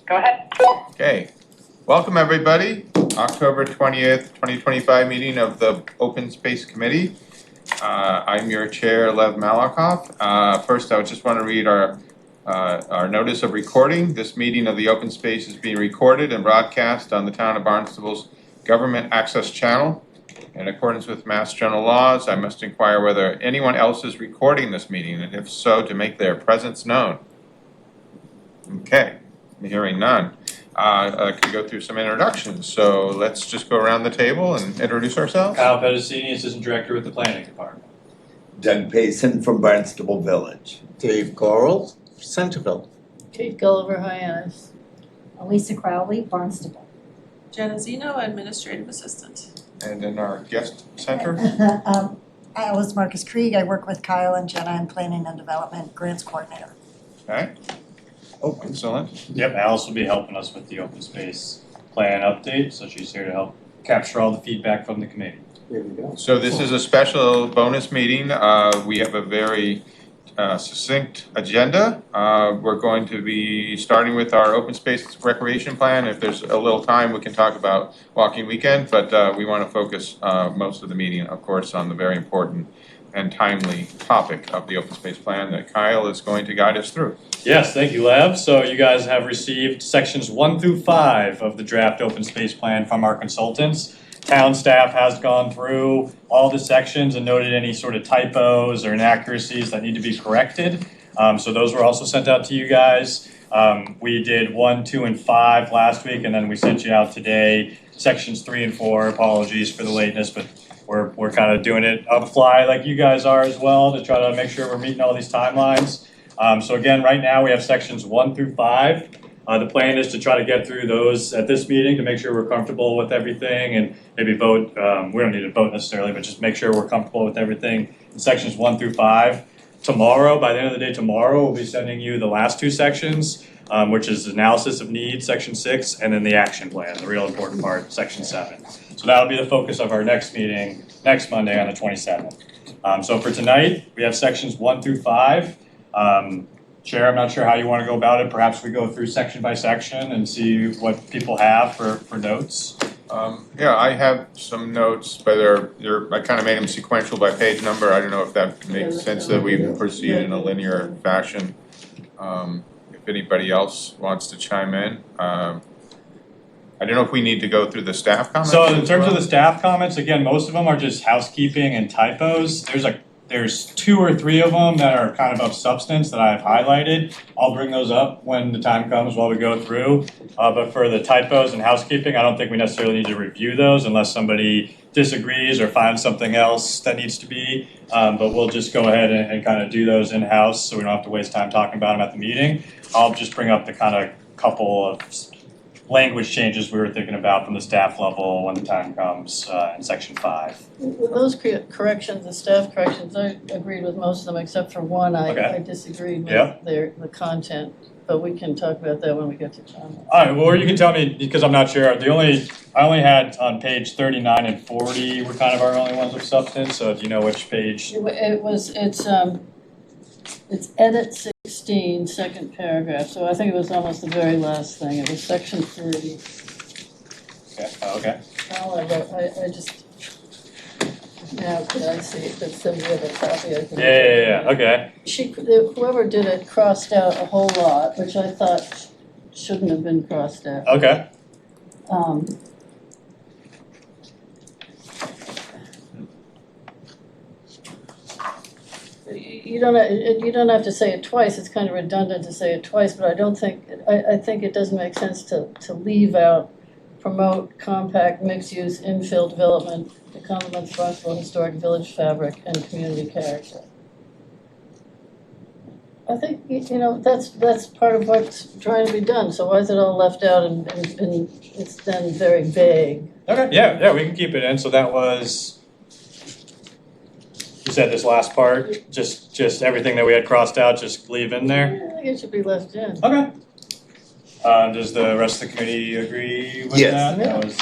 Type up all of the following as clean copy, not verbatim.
Go ahead. Okay, welcome everybody. October 20th, 2025 meeting of the Open Space Committee. I'm your chair, Lev Malakoff. First, I just want to read our notice of recording. This meeting of the Open Space is being recorded and broadcast on the Town of Barnstable's Government Access Channel. In accordance with Mass General laws, I must inquire whether anyone else is recording this meeting, and if so, to make their presence known. Okay, hearing none. I can go through some introductions, so let's just go around the table and introduce ourselves. Kyle Pedicini, Assistant Director with the Planning Department. Doug Payson from Barnstable Village. Dave Goral, Centerville. Kate Gulliver, Hyannis. Elisa Crowley, Barnstable. Jenna Zeno, Administrative Assistant. And in our guest center. Alice Marcus Krieg, I work with Kyle and Jenna in Planning and Development, Grants Coordinator. Okay. Oh, excellent. Yep, Alice will be helping us with the open space plan update, so she's here to help capture all the feedback from the committee. There we go. So this is a special bonus meeting. We have a very succinct agenda. We're going to be starting with our open space recreation plan. If there's a little time, we can talk about walking weekend, but we want to focus most of the meeting, of course, on the very important and timely topic of the open space plan that Kyle is going to guide us through. Yes, thank you, Lev. So you guys have received sections 1 through 5 of the draft open space plan from our consultants. Town staff has gone through all the sections and noted any sort of typos or inaccuracies that need to be corrected. So those were also sent out to you guys. We did 1, 2, and 5 last week, and then we sent you out today sections 3 and 4. Apologies for the lateness, but we're kind of doing it on the fly like you guys are as well to try to make sure we're meeting all these timelines. So again, right now we have sections 1 through 5. The plan is to try to get through those at this meeting to make sure we're comfortable with everything and maybe vote. We don't need to vote necessarily, but just make sure we're comfortable with everything in sections 1 through 5. Tomorrow, by the end of the day tomorrow, we'll be sending you the last 2 sections, which is analysis of needs, section 6, and then the action plan, the real important part, section 7. So that'll be the focus of our next meeting, next Monday on the 27th. So for tonight, we have sections 1 through 5. Chair, I'm not sure how you want to go about it. Perhaps we go through section by section and see what people have for notes. Yeah, I have some notes, but I kind of made them sequential by page number. I don't know if that makes sense that we proceed in a linear fashion. If anybody else wants to chime in. I don't know if we need to go through the staff comments. So in terms of the staff comments, again, most of them are just housekeeping and typos. There's 2 or 3 of them that are kind of substance that I've highlighted. I'll bring those up when the time comes while we go through. But for the typos and housekeeping, I don't think we necessarily need to review those unless somebody disagrees or finds something else that needs to be. But we'll just go ahead and kind of do those in-house so we don't have to waste time talking about them at the meeting. I'll just bring up the kind of couple of language changes we were thinking about from the staff level when the time comes in section 5. With those corrections, the staff corrections, I agreed with most of them except for one. I disagreed with the content, but we can talk about that when we get to comment. All right, well, or you can tell me, because I'm not sure, I only had on page 39 and 40 were kind of our only ones of substance, so if you know which page. It's edit 16, second paragraph, so I think it was almost the very last thing. It was section 3. Okay. I just, now could I see if it's some other copy I can. Yeah, okay. Whoever did it crossed out a whole lot, which I thought shouldn't have been crossed out. Okay. You don't have to say it twice. It's kind of redundant to say it twice, but I think it doesn't make sense to leave out promote compact mixed-use infill development to complement the Barnstable historic village fabric and community character. I think that's part of what's trying to be done. So why is it all left out and it's then very vague? Okay, yeah, we can keep it in. So that was, you said this last part, just everything that we had crossed out, just leave in there? I think it should be left in. Okay. Does the rest of the committee agree with Yes. that? That was...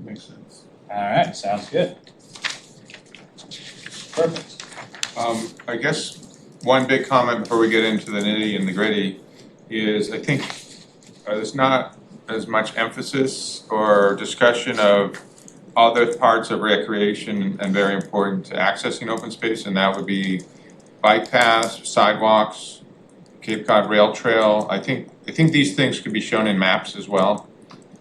Makes sense. All right, sounds good. Perfect. I guess one big comment before we get into the nitty and the gritty is I think there's not as much emphasis or discussion of other parts of recreation and very important to accessing open space, and that would be bike paths, sidewalks, Cape Cod Rail Trail. I think these things could be shown in maps as well.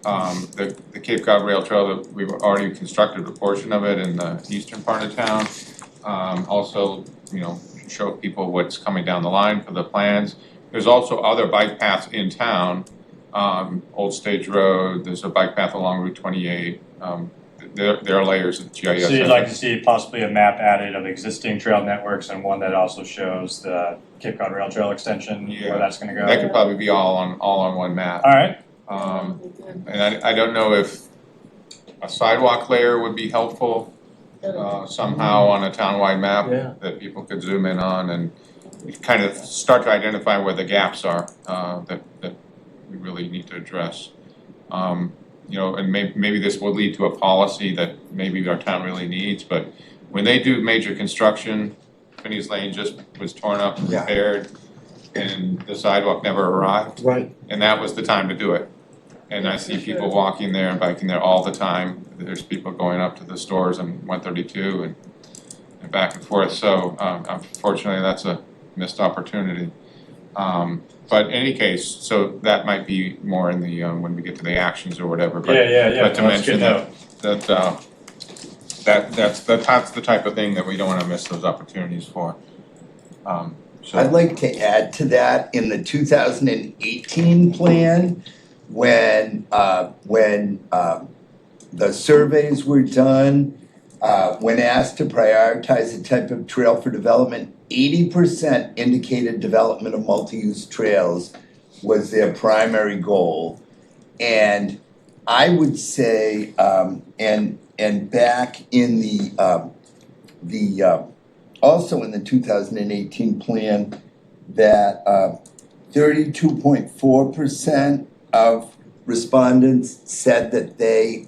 The Cape Cod Rail Trail, that we've already constructed a portion of it in the eastern part of town. Also, show people what's coming down the line for the plans. There's also other bike paths in town. Old Stage Road, there's a bike path along Route 28. There are layers of GIS. So you'd like to see possibly a map added of existing trail networks and one that also shows the Cape Cod Rail Trail extension, where that's gonna go? That could probably be all on one map. Alright, That would be good. And I don't know if a sidewalk layer would be helpful somehow on a townwide map Yeah. that people could zoom in on and kind of start to identify where the gaps are that we really need to address. And maybe this will lead to a policy that maybe our town really needs, but when they do major construction, Finney's Lane just was torn up and Yeah. repaired, and the sidewalk never arrived, Right. and that was the time to do it. And I see people walking there and biking there all the time. There's people going up to the stores on 132 and back and forth, so unfortunately, that's a missed opportunity. But in any case, so that might be more in the, when we get to the actions or whatever, but. yeah, But to no, that's mention good that, note. that's the type of thing that we don't wanna miss those opportunities for. So. I'd like to add to that, in the 2018 plan, when the surveys were done, when asked to prioritize a type of trail for development, 80% indicated development of multi-use trails was their primary goal. And I would say, and back in also in the 2018 plan, that 32.4% of respondents said that they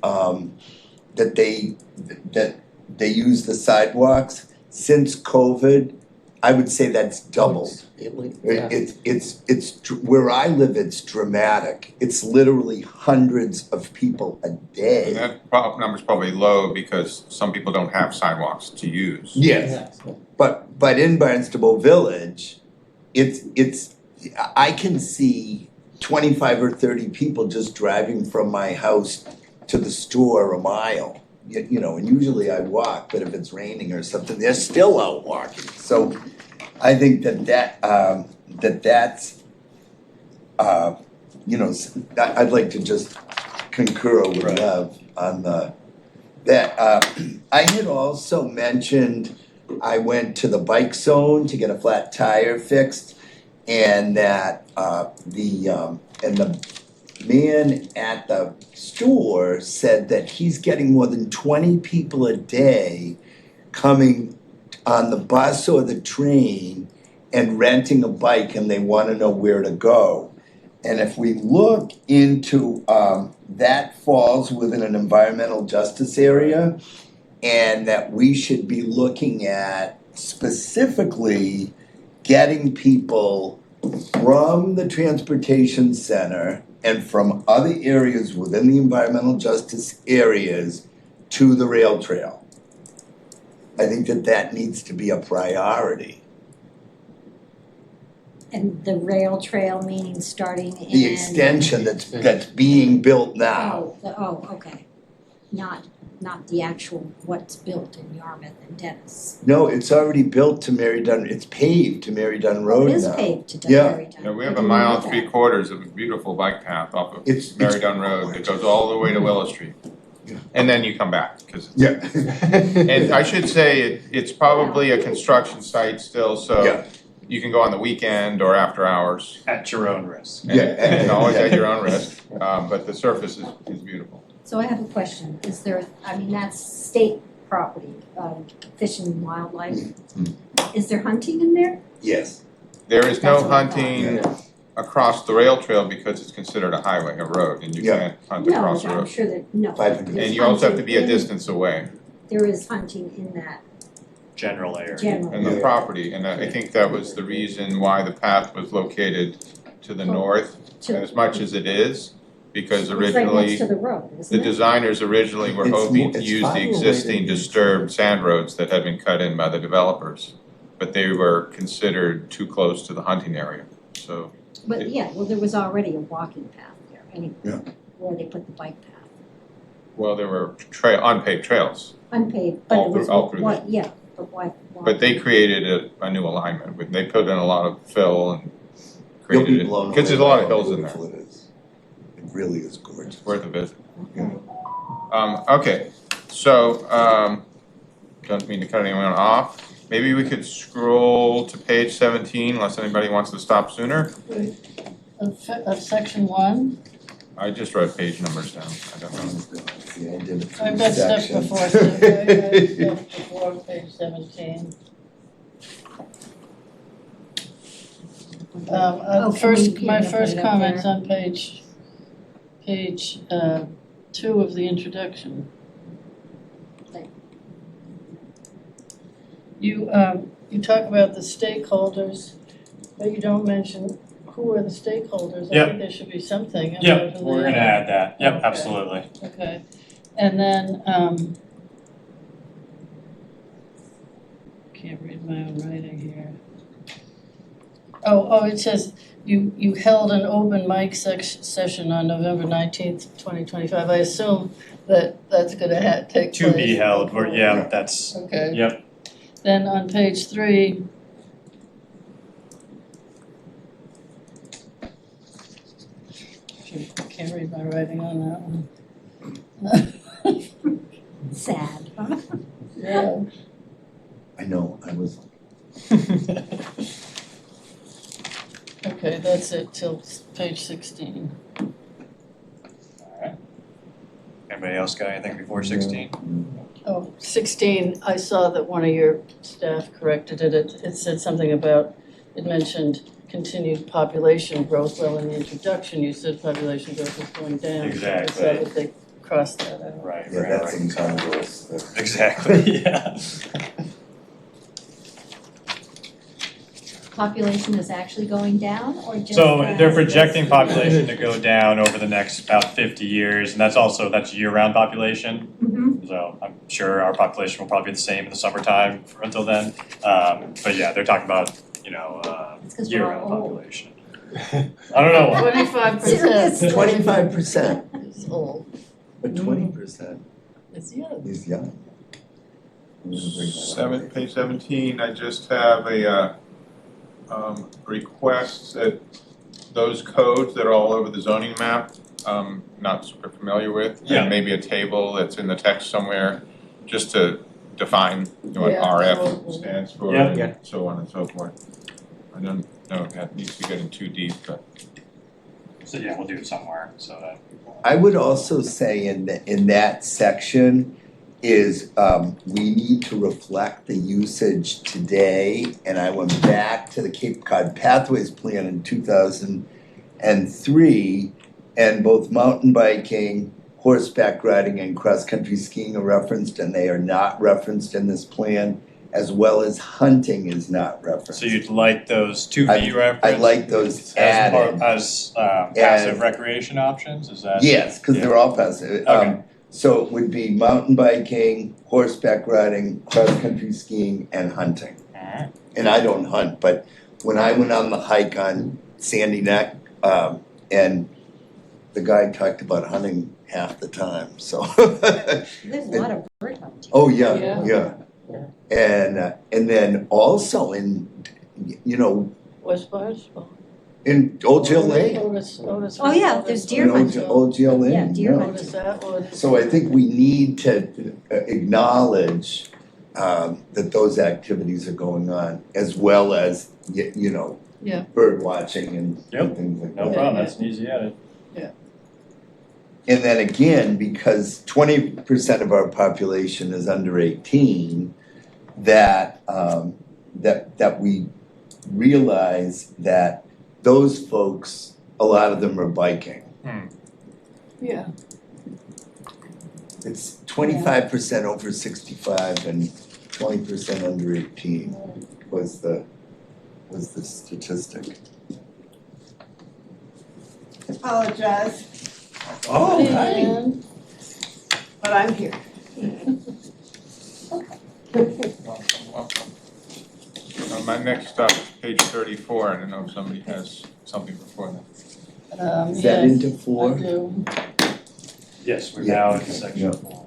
use the sidewalks. Since COVID, I would say that's doubled. Yeah. It's where I live, it's dramatic. It's literally hundreds of people a And day. that number's probably low because some people don't have sidewalks to use. Yes, but in Barnstable Village, I can see 25 or 30 people just driving from my house to the store a mile. And usually I walk, but if it's raining or something, they're still out walking. So I think that's I'd like to just concur with Right. Lev on that. I had also mentioned, I went to the bike zone to get a flat tire fixed, and that the man at the store said that he's getting more than 20 people a day coming on the bus or the train and renting a bike, and they wanna know where to go. And if we look into, that falls within an environmental justice area, and that we should be looking at specifically getting people from the transportation center and from other areas within the environmental justice areas to the rail trail. I think that needs to be a priority. And the rail trail meaning starting in? The extension that's being built now. Okay. Not the actual what's built in Yarmouth and Dennis. No, it's already built to Mary Dunn, it's paved to Mary Dunn Road now. It is paved to Yeah. Mary Dunn. Yeah, we I have a didn't mile know and that. 3/4 of a beautiful bike path off of It's Mary Dunn Road that goes all the way to Willow Street. Yeah. And then you come back, cause it's. Yeah. And I should say, it's probably a construction site still, so Yeah. you can go on the weekend or after hours. At your own risk. And- Yeah. And always at your own risk, but the surface is beautiful. So I have a question. Is there, that's state property, Fish and Wildlife. Mm-hmm. Is there hunting in there? Yes. There is no That's what I thought. hunting across the rail trail because it's considered a highway, a road, and you Yeah. can't hunt No, across the I'm road. sure that, no. 500. There's And you also have to be a hunting in- distance away There is hunting in that General area. general. in the property, and I think that was the reason why the path was located to the north To- as much as it is, because It's right next originally, to the road, the isn't it? designers originally were It's hoping more- to it's use farther the away existing than you disturbed think. sand roads that had been cut in by the developers. But they were considered too close to the hunting area, so. But yeah, well, there was already a walking path there anyway, Yeah. where they put the bike path. Well, there were unpaved trails, Unpaved, but All it was, through- all through what, yeah, but why? but they created a new alignment, they put in a lot of fill and You'll be created it, blown away because there's a lot of by how hills in there, beautiful it is. It really is gorgeous. it's worth a visit. Yeah. Okay, so, don't mean to cut anyone off, maybe we could scroll to page 17 unless anybody wants to stop sooner. Of section 1, I just wrote page numbers down, I don't know. See, I did it through I've got stuff sections. before, stuff before page 17. Oh, can First, we- my can we first put it up comments there? on page 2 of the introduction. Okay. You talk about the stakeholders, but you don't mention who are the stakeholders. I Yep. think there should be something about Yep, who we're they gonna are. add that, yep, Okay. absolutely. Okay, and then, can't read my own writing here. Oh, it says, you held an open mic session on November 19th, 2025. I assume that that's gonna take place. To be held, yeah, that's, Okay. yep, Then on page 3. Can't read my writing on that one. Sad, huh? Yeah. I know, I was, Okay, that's it till page 16. anybody else got anything before 16? Oh, 16, I saw that one of your staff corrected it. It said something about, it mentioned continued population growth. Well, in the introduction, you said population growth is going down. Exactly. I saw that they crossed that out. Right, yeah, that's incongruous. Exactly, yeah. Population is actually going down or just? So they're projecting just- population to go down over the next about 50 years, and that's year-round population. Mhm. So I'm sure our population will probably be the same in the summertime until then. But yeah, they're talking about, It's 'cause we're all year-round old. population. I don't know. 25%. 25%, Is old. but 20% It's young. is young. I'm gonna bring that up. Page 17, I just have a, request that those codes that are all over the zoning map, not super familiar with. Yeah. And maybe a table that's in the text somewhere, just to define what Yeah. RF stands for Yeah. and so on and so forth. I don't know if that needs to be getting too deep, but. So yeah, we'll do it somewhere so that people. I would also say in that section is, we need to reflect the usage today. And I went back to the Cape Cod Pathways Plan in 2003, and both mountain biking, horseback riding, and cross-country skiing are referenced, and they are not referenced in this plan, as well as hunting is not referenced. So you'd like those to be referenced? I'd like those as added. passive recreation options, is that? Yes, because they're all passive. Okay. So it would be mountain biking, horseback riding, cross-country skiing, and hunting. Alright, And I don't hunt, but when I went on the hike on Sandy Neck, and the guy talked about hunting half the time, so. There's a lot of bird hunting. Oh, yeah, Yeah. yeah. Yeah. And then also in, West Barnstable. in Old Jill Lane. Otis. Oh, yeah, there's deer in hunting. Old Jill Lane, Yeah, deer yeah. hunting. Otis Atwood. So I think we need to acknowledge that those activities are going on, as well as, Yeah. bird watching and Yep, things like that. no problem, that's an easy edit. And then again, because 20% of our population is under 18, that we realize that those folks, a lot of them are biking. Yeah. It's 25% over 65 and 20% under 18 was the statistic. apologize, Oh, And but I'm here. Welcome. My next stop is page 34, I don't know if somebody has something before that. is that yes, into I four? do. Yes, we're Yeah. now into section Yeah. 4.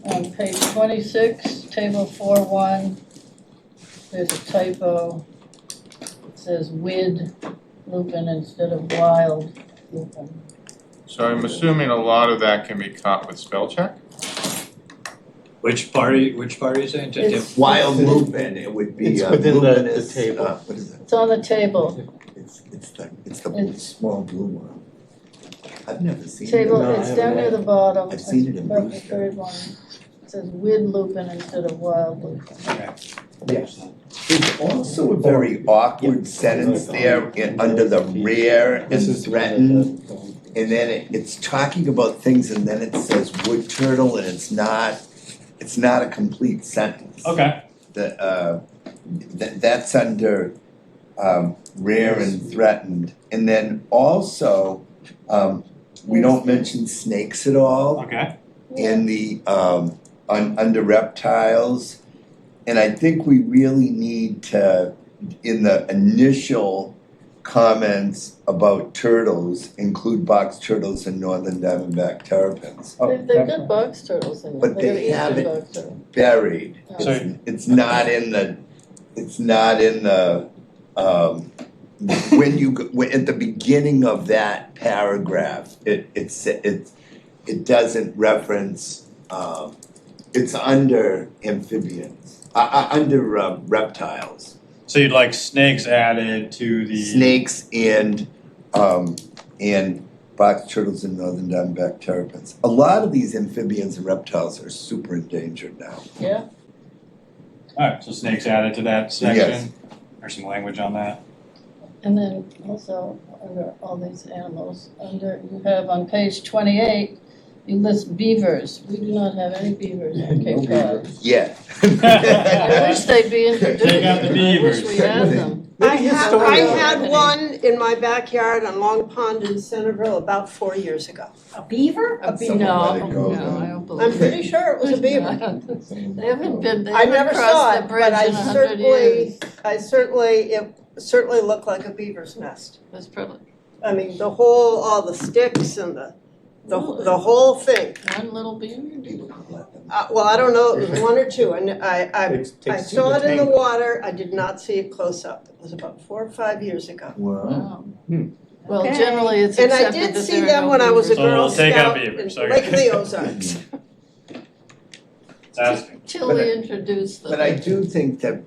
On page 26, table 4-1, there's a typo. It says "wid" lupin instead of "wild" lupin. So I'm assuming a lot of that can be caught with spell check? Which part are you saying? It's- Wild lupin, it would be It's within the luminous, table. what is it? It's on the table. It's the small blue one. I've never seen it. Table, No, I it's haven't down near either. the bottom. I've seen it in About the Brewster. third one. It says "wid lupin" instead of "wild lupin." Yes. There's also a very awkward sentence there under the rare and threatened. And then it's talking about things and then it says wood turtle and it's not a complete sentence. Okay. That's under rare and threatened. And then also, we don't mention snakes at all Okay. in the under reptiles. And I think we really need to, in the initial comments about turtles, include box turtles and northern diamondback terrapins. They've got box turtles in it. But they got have Eastern it. box turtle. Buried. So- It's not in the, when at the beginning of that paragraph, it doesn't reference, it's under amphibians, under reptiles. So you'd like snakes added to the. Snakes and box turtles and northern diamondback terrapins. A lot of these amphibians and reptiles are super endangered now. Yeah, Alright, so snakes added to that section. There's some language on that. and then also under all these animals, you have on page 28, you list beavers. We do not have any beavers on Cape Cod. Yeah. I wish they'd be introduced. Take out the I wish beavers. we had them. I historical had happening. one in my backyard on Long Pond in Centerville about 4 years ago. A beaver? Someone let it go, No, though. I don't believe I'm pretty sure it was a beaver. They haven't been, they I haven't never saw crossed it, the but bridge in 100 years. it certainly looked like a beaver's nest. That's probably I mean, all the sticks and the whole thing. one little beaver. People could let them. Well, I don't know, it was one or two, and I Takes two saw to it in the tango. water, I did not see it close up. It was about 4 or 5 years ago. Wow. Wow. Well, Okay. generally it's And I accepted did that see there are them no when I was a beavers. So Girl we'll take out Scout in beavers, okay. Lake of the Ozarks. That's good. Till But we introduce them. But I do think that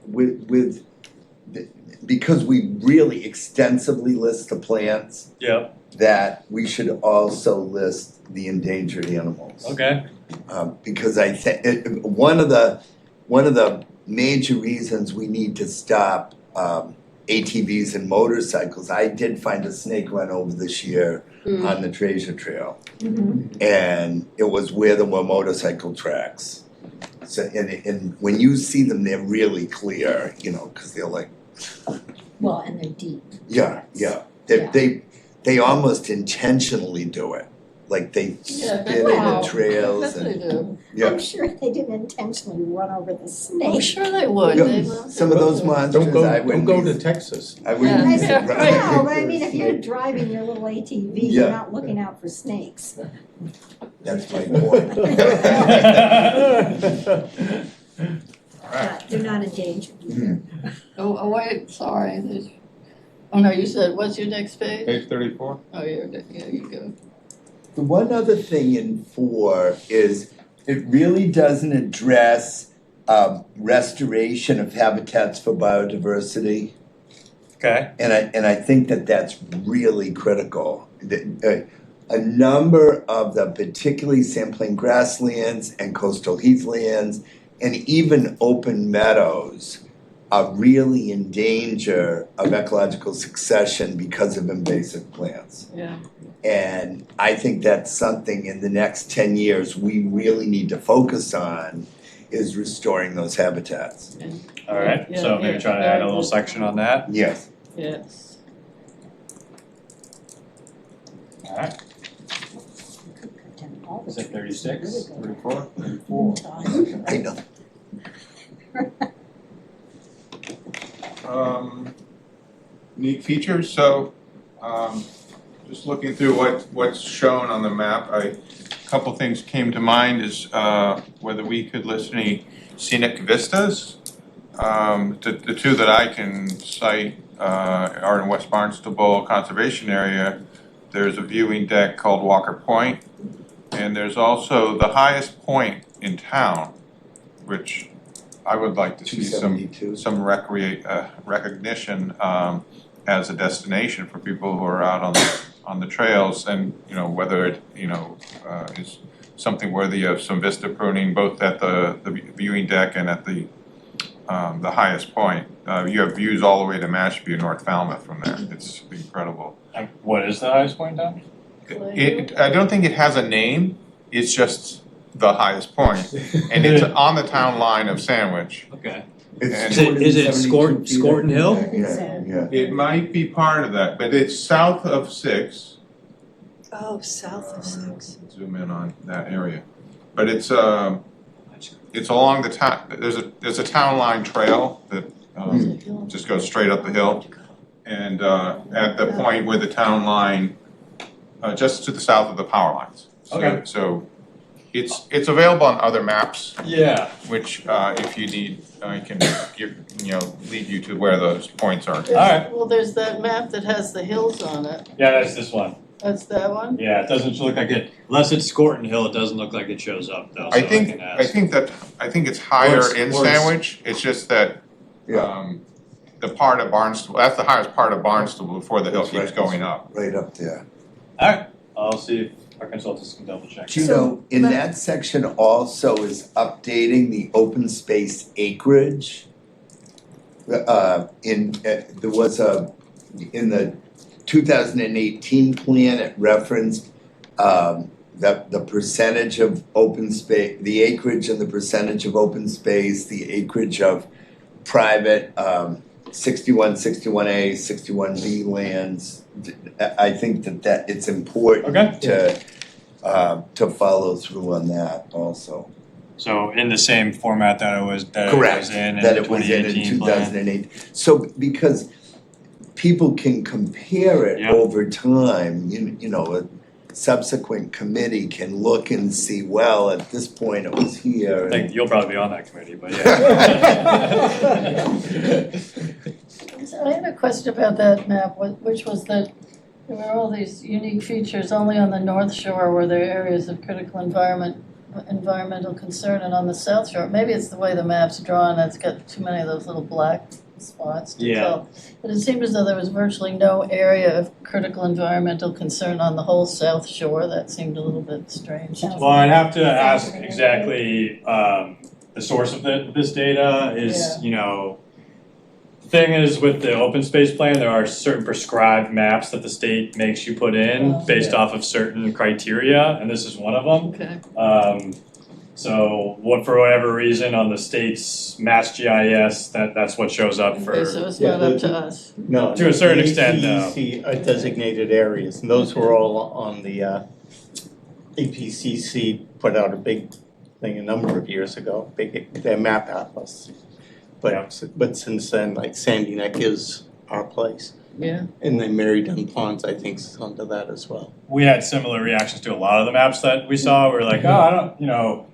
because we really extensively list the plants, Yep, that we should also list the endangered animals. okay. Because I think, one of the major reasons we need to stop ATVs and motorcycles, I did find a snake run over this year on the Treasure Trail. And it was where there were motorcycle tracks. So, and when you see them, they're really clear, cause they're like, Well, and they're deep. yeah. Yeah. They almost intentionally do it. Like they Yeah, spin wow. in the trails Yes, they and, do. yeah. I'm sure they didn't intentionally run over the I'm snake. sure they would. Yeah, They- some of those monsters, Don't I go wouldn't to be- Texas. I wouldn't Yeah. be Yeah, surprised. No, but I mean, if you're driving your little ATV, Yeah. you're not looking out for snakes. That's my point. But they're not endangered either. Oh, wait, sorry. Oh, no, you said, what's your next page? Page 34? Oh, here you go. The one other thing in 4 is it really doesn't address restoration of habitats for biodiversity. Okay, And I think that that's really critical. A number of the particularly sampling grasslands and coastal heathlands and even open meadows are really in danger of ecological succession because of invasive plants. Yeah. And I think that's something in the next 10 years we really need to focus on is restoring those habitats. alright, so maybe try to add a little section on that. Yes. Yes. Alright, is it 36? 34? I know. Unique features, so, just looking through what's shown on the map, a couple things came to mind is, whether we could list any scenic vistas. The two that I can cite, are in West Barnstable Conservation Area. There's a viewing deck called Walker Point, and there's also the highest point in town, which I would like to see some 272. recognition as a destination for people who are out on the trails, and whether it is something worthy of some vista pruning, both at the viewing deck and at the highest point. You have views all the way to Mashpee, North Falmouth from there. It's incredible. And what is the highest point down? I don't think it has a name. It's just the highest point, and it's on the town line of Sandwich. Okay. It's Is it 272 feet, Scorton Hill? Yeah. It might be part of that, but it's south of 6. Oh, south of 6. Zoom in on that area, but it's along the town. There's a town line trail that just goes straight up the hill, and at the point where the town line, just to the south of the power lines. Okay. So it's available on other maps, Yeah. which if you need, I can lead you to where those points are. Alright. Well, there's that map that has the hills on it. Yeah, that's this one. That's that one? Yeah, it doesn't look like it, unless it's Scorton Hill, it doesn't look like it shows up though, so I I think can ask. it's higher Or in it's- Sandwich. It's just that the part of Barnstable, that's the highest part of Barnstable before the hill That's keeps right. going up. Right up there. Alright, I'll see if our consultants can double check. Do you know, in that section also is updating the open space acreage. There was in the 2018 plan, it referenced the percentage of open space, the acreage and the percentage of open space, the acreage of private 61, 61A, 61B lands. I think that it's important to follow through on that also. So in the same format that it was in the That it was in 2018 plan? 2008. So because people can compare it Yep. over time, a subsequent committee can look and see, well, at this point it was here. I think you'll probably be on that committee, but yeah. So I had a question about that map, which was that there were all these unique features only on the North Shore where there are areas of critical environmental concern, and on the South Shore, maybe it's the way the map's drawn, it's got too many of those little black spots to Yeah. tell. But it seemed as though there was virtually no area of critical environmental concern on the whole South Shore. That seemed a little bit strange. Well, I'd have to ask exactly the source of this data is, thing is with the open space plan, there are certain prescribed maps that the state makes you put in based off of certain criteria, and this is one of them. Okay. So for whatever reason on the state's Mass GIS, that's what shows up Okay, for. so it's not up to us. No. To a certain extent, no. APCC are designated areas, and those were all on the APCC put out a big thing a number of years ago, their map atlas. But since then, like Sandy Neck is our place, Yeah. and then Mary Dunn Ponds, I think, is under that as well. We had similar reactions to a lot of the maps that we saw. We were like, I don't,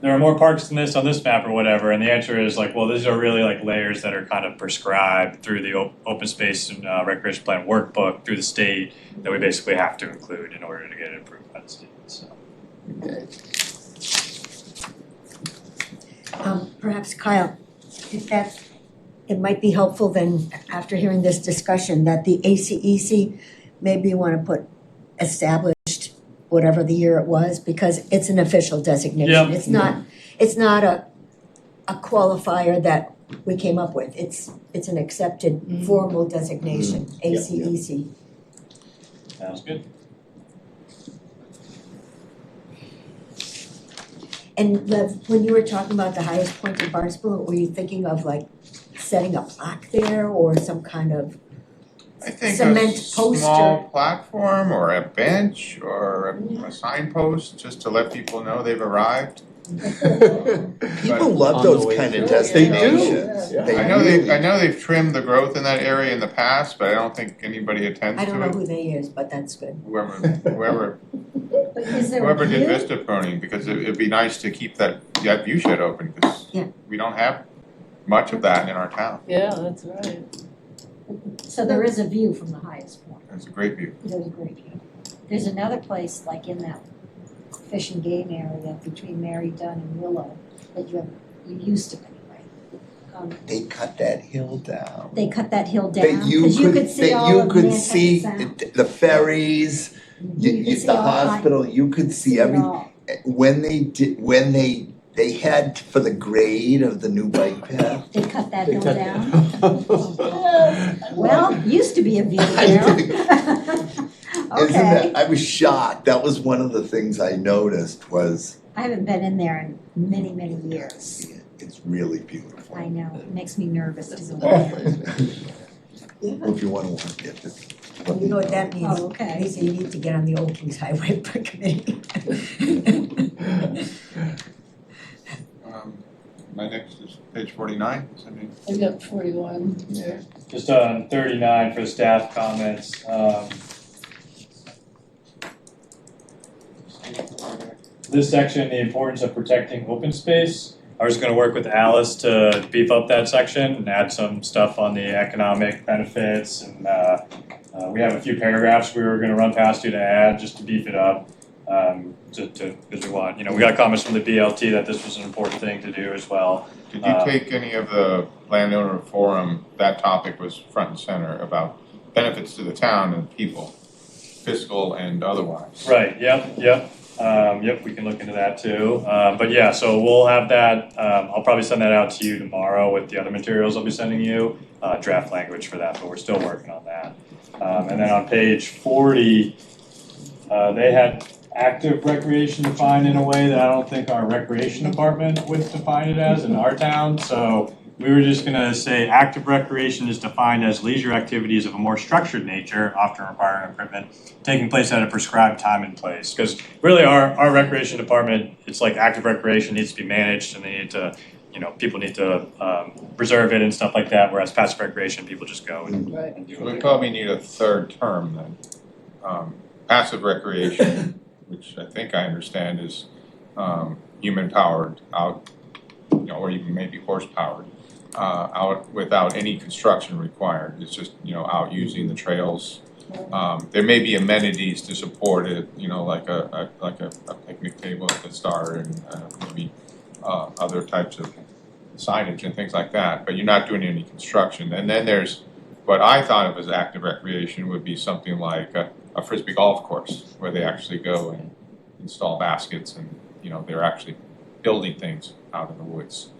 there are more parks than this on this map or whatever. And the answer is like, well, these are really like layers that are kind of prescribed through the open space and recreation plan workbook through the state that we basically have to include in order to get it approved by the state. So. Perhaps Kyle, if it might be helpful then, after hearing this discussion, that the ACEC maybe want to put established whatever the year it was, because it's an official designation. Yep. It's not a qualifier that we came up with. It's an accepted formal designation, ACEC. Sounds good. And Lev, when you were talking about the highest point in Barnstable, were you thinking of like setting a plaque there or some kind of I think cement a poster. small platform or a bench or a signpost, just to let people know they've arrived. People love On the those way kind of through. destinations. They do. They I know really they've trimmed the growth in that area in the past, but I don't think anybody attends I don't know to it. who they is, but that's good. Whoever But is there a Whoever did view? Vista pruning, because it'd be nice to keep that view shed open, because Yeah. we don't have much of that in our town. Yeah, that's right. So there is a view from the highest point. It's a great view. There's a great view. There's another place like in that fish and game area between Mary Dunn and Willow that you used to anyway. They cut that hill down. They cut that hill That down, cause you could see all of Nantucket Sound. the ferries, You could see the all hospital, you could see everything. all. When they had for the grade of the new bike path. They cut that They hill cut down. that. Well, used to be a view there. Isn't Okay, that, I was shocked, that was one of the things I noticed was, I haven't been in there in many, many years. it's really beautiful. I know, it makes me nervous to go there. If you wanna walk it, You know what that means? Oh, okay. Lisa, you need to get on the Old Kings Highway Committee. My next is page 49, is that me? I got 41. Yeah. Just on 39 for staff comments, this section, the importance of protecting open space. I was gonna work with Alice to beef up that section and add some stuff on the economic benefits and we have a few paragraphs we were gonna run past you to add, just to beef it up. Because we want, we got comments from the BLT that this was an important thing to do as well. Did you take any of the landowner forum, that topic was front and center about benefits to the town and people, fiscal and otherwise? Right, yep, we can look into that too. But yeah, so we'll have that, I'll probably send that out to you tomorrow with the other materials I'll be sending you, draft language for that, but we're still working on that. And then on page 40, they had active recreation defined in a way that I don't think our recreation department would define it as in our town, so we were just gonna say active recreation is defined as leisure activities of a more structured nature, often requiring equipment, taking place at a prescribed time and place. Because really our recreation department, it's like active recreation needs to be managed and they need to, people need to reserve it and stuff like that, whereas passive recreation, people just go and do So we it. probably need a third term then. Passive recreation, which I think I understand is human powered out, or even maybe horse powered, out without any construction required. It's just, out using the trails. There may be amenities to support it, like a picnic table at the start and maybe other types of signage and things like that, but you're not doing any construction. And then there's, what I thought of as active recreation would be something like a Frisbee golf course, where they actually go and install baskets and, they're actually building things out in the woods.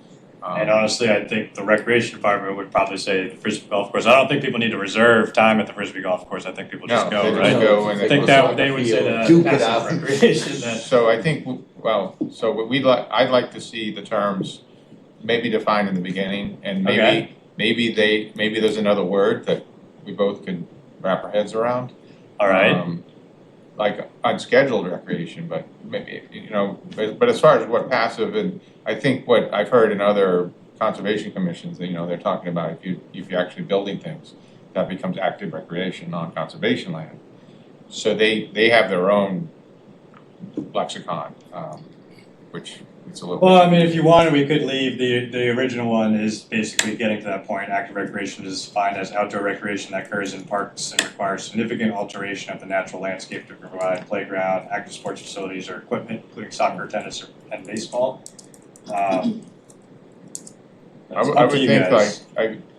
And honestly, I think the recreation department would probably say the Frisbee golf course. I don't think people need to reserve time at the Frisbee golf course. I think people just No, go, they right? just go and I think that they would say Duke that it out. passive recreation, that So I think, so what I'd like to see the terms maybe defined in the beginning, and Okay. maybe there's another word that we both could wrap our heads around. all right. Like unscheduled recreation, but maybe, but as far as what passive, and I think what I've heard in other conservation commissions, they're talking about if you're actually building things, that becomes active recreation, non-conservation land. So they have their own lexicon, which it's a little. Well, I mean, if you wanted, we could leave the original one is basically getting to that point. Active recreation is defined as outdoor recreation that occurs in parks and requires significant alteration of the natural landscape to provide playground, active sports facilities, or equipment, including soccer, tennis, and baseball. I That's would up to think you guys.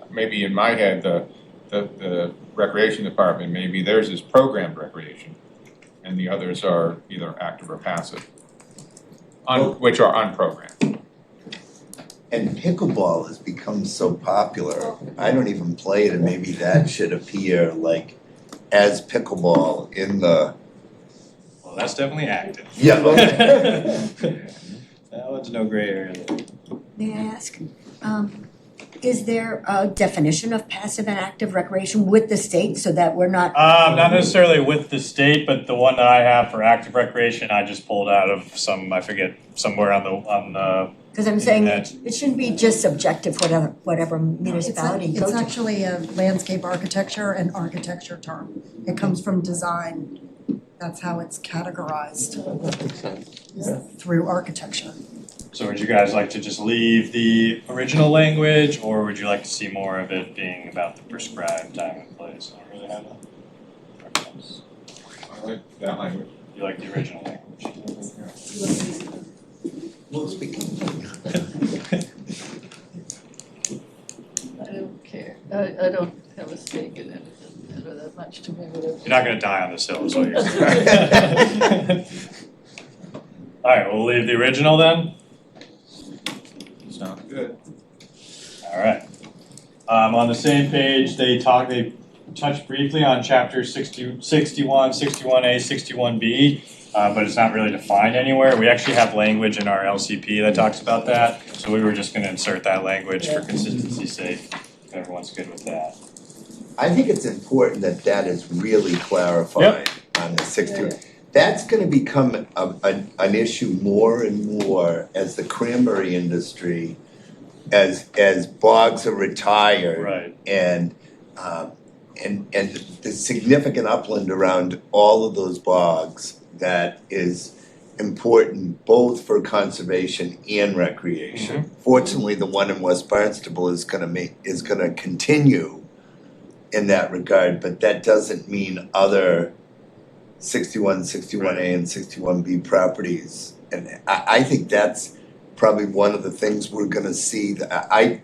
maybe in my head, the recreation department, maybe theirs is programmed recreation, and the others are either active or passive, which are unprogrammed. And pickleball has become so popular, I don't even play it, and maybe that should appear like as pickleball in the, Well, that's definitely active. yeah, okay. That one's no gray area. May I ask, is there a definition of passive and active recreation with the state so that we're not? Not necessarily with the state, but the one that I have for active recreation, I just pulled out of some, I forget, somewhere on the. Because I'm saying Internet. it shouldn't be just subjective, whatever municipality you go It's to. actually a landscape architecture and architecture term. It comes from design. That's how it's categorized, Makes sense. through architecture. So would you guys like to just leave the original language, or would you like to see more of it being about the prescribed time and place? I don't really have a preference. I like that language. You like the original language? We'll speak. I don't care. I don't have a stake in it. It doesn't matter that much to me, whatever. You're not gonna die on this hill, is what you're saying. Alright, we'll leave the original then? Sounds good. Alright. On the same page, they touched briefly on chapter 61, 61A, 61B, but it's not really defined anywhere. We actually have language in our LCP that talks about that, so we were just gonna insert that language for consistency's sake, if everyone's good with that. I think it's important that that is really clarified on the 60. That's gonna become an issue more and more as the cranberry industry, as bogs are retired. Right. And the significant upland around all of those bogs that is important both for conservation and recreation. Fortunately, the one in West Barnstable is gonna continue in that regard, but that doesn't mean other 61, 61A and 61B properties. And I think that's probably one of the things we're gonna see. I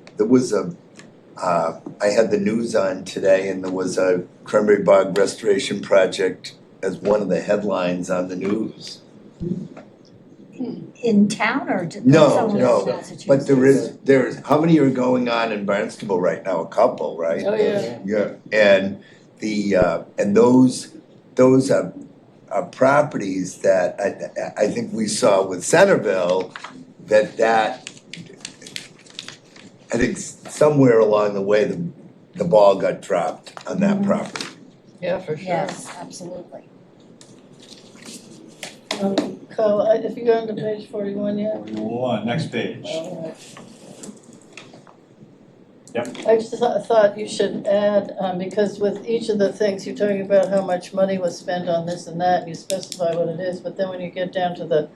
had the news on today and there was a cranberry bog restoration project as one of the headlines on the news. In town or No, somewhere no, in Massachusetts? But there is, how many are going on in Barnstable right now? A couple, right? Oh, yeah. Yeah, and and those are properties that I think we saw with Centerville, that I think somewhere along the way, the ball got dropped on that property. Yeah, for sure. Yes, absolutely. Kyle, if you go into page 41 yet? Next page. Alright. Yep. I just thought you should add, because with each of the things, you're talking about how much money was spent on this and that, and you specify what it is, but then when you get down to the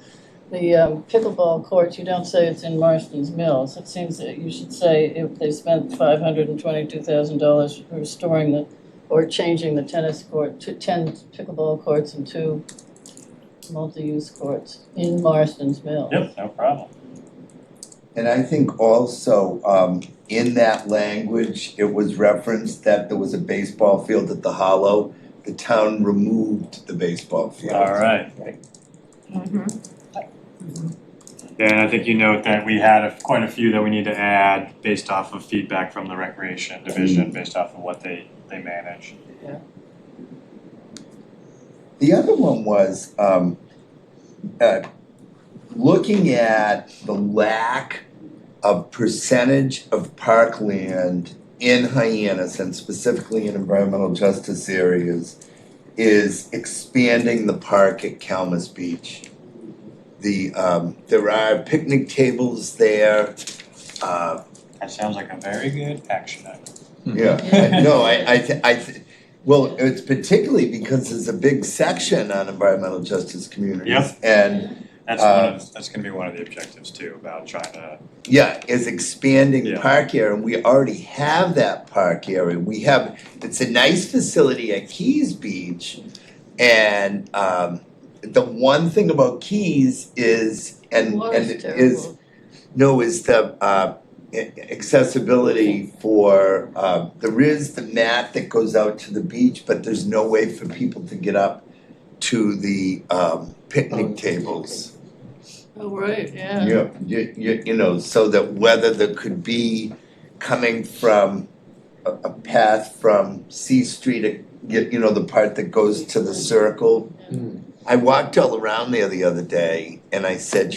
pickleball courts, you don't say it's in Marston's Mills. It seems that you should say if they spent $522,000 restoring or changing the tennis court to 10 pickleball courts and 2 multi-use courts in Marston's Mills. Yep, no problem. And I think also, in that language, it was referenced that there was a baseball field at the Hollow. The town removed the baseball field. Alright. Yeah, and I think you note that we had quite a few that we need to add based off of feedback from the Recreation Division, based off of what they manage. The other one was, looking at the lack of percentage of parkland in Hyannis and specifically in environmental justice areas is expanding the park at Calmus Beach. There are picnic tables there, That sounds like a very good action item. yeah, no, well, it's particularly because there's a big section on environmental justice communities. Yep. And That's gonna be one of the objectives too, about trying to. yeah, is expanding Yeah. park area, and we already have that park area. It's a nice facility at Keys Beach, and the one thing about Keys is, Water's is terrible. the accessibility for, there is the mat that goes out to the beach, but there's no way for people to get up to the picnic tables. Oh, right, yeah. You know, so that whether there could be coming from a path from C Street, the part that goes to the circle. I walked all around there the other day and I said,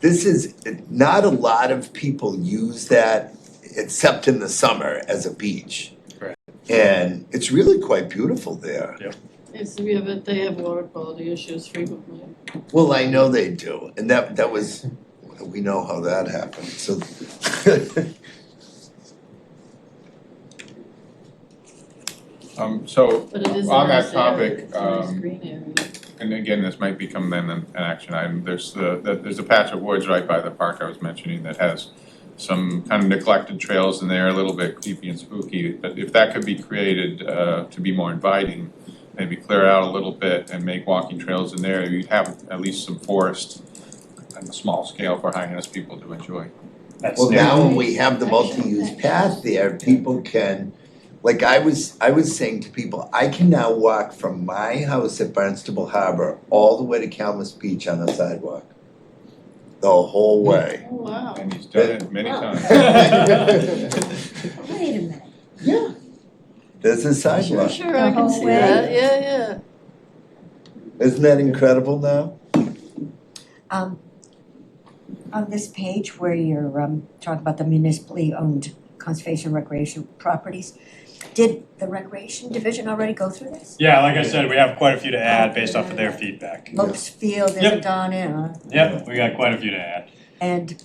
this is, not a lot of people use that. except in the summer as a beach. Correct. And it's really quite beautiful there. It's, yeah, but they have water quality issues frequently. Well, I know they do, and that was, we know how that happened, so. So But it is a on that nice area, topic, it's a nice green area. and again, this might become then an action item, there's a patch of woods right by the park I was mentioning that has some kind of neglected trails in there, a little bit creepy and spooky, but if that could be created to be more inviting, maybe clear it out a little bit and make walking trails in there, you'd have at least some forest on a small scale for Hyannis people to enjoy. That's Well, new. now when we have the multi-use path there, people can, like I was saying to people, I can now walk from my house at Barnstable Harbor all the way to Calmus Beach on the sidewalk. The whole way. Oh, wow. And he's done it many Wow. times. Wait a minute. Yeah. There's a sidewalk. Sure, I The can whole see way? that, yeah. Isn't that incredible now? On this page where you're talking about the municipally owned conservation recreation properties, did the recreation division already go through this? Yeah, like I said, we have quite a few to add based off of their feedback. Oaks Field Yep. isn't on it, huh? Yep, we got quite a few to add. And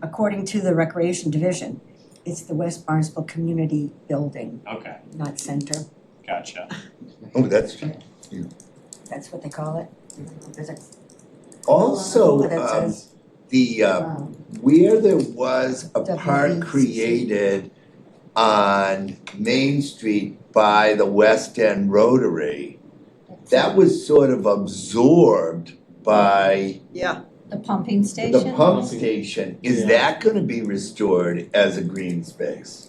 according to the recreation division, it's the West Barnstable Community Building, Okay, not center. gotcha. Oh, that's That's what they call it. There's a also, that says, the where there was a park WBCC. created on Main Street by the West End Rotary, that was sort of absorbed by Yeah, The pumping the station? pump station. Is Yeah. that gonna be restored as a green space?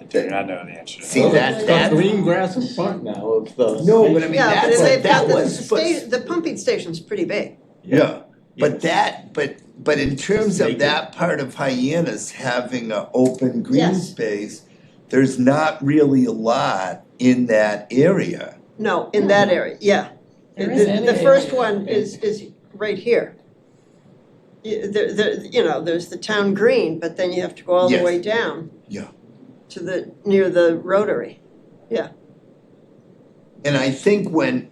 I do not know the answer to See, that. that- that- green grass in front now of the. No, but I mean, yeah, but that's, they've that got was, but, the pumping station's pretty big. yeah, but that, but in terms of Naked. that part of Hyannis having an open green Yes. space, there's not really a lot in that area. No, in that area, yeah. There isn't. The first one is right here. There's the town green, but then you have to go all the Yes. way down. Yeah. To near the Rotary. And I think when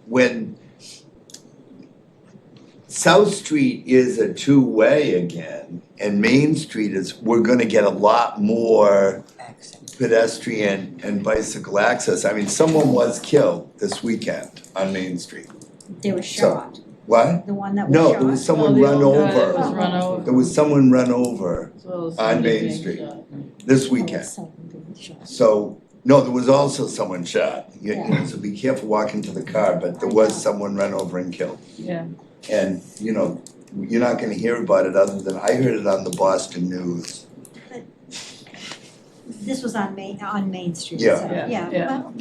South Street is a two-way again, and Main Street is, we're gonna get a lot more accent. pedestrian and bicycle access. I mean, someone was killed this weekend on Main Street. They were So- shot. What? The one that was No, shot? there was someone Oh, the run old guy that over. was run over, There was someone run over as well as on somebody Main being Street. shot. this Oh, weekend. someone being shot. So, no, there was also someone shot. You know, so be careful walking to the car, but there was someone run over and killed. Yeah. And, you know, you're not gonna hear about it other than, I heard it on the Boston News. This was on Main Street, Yeah. so, Yeah, yeah, yeah. well,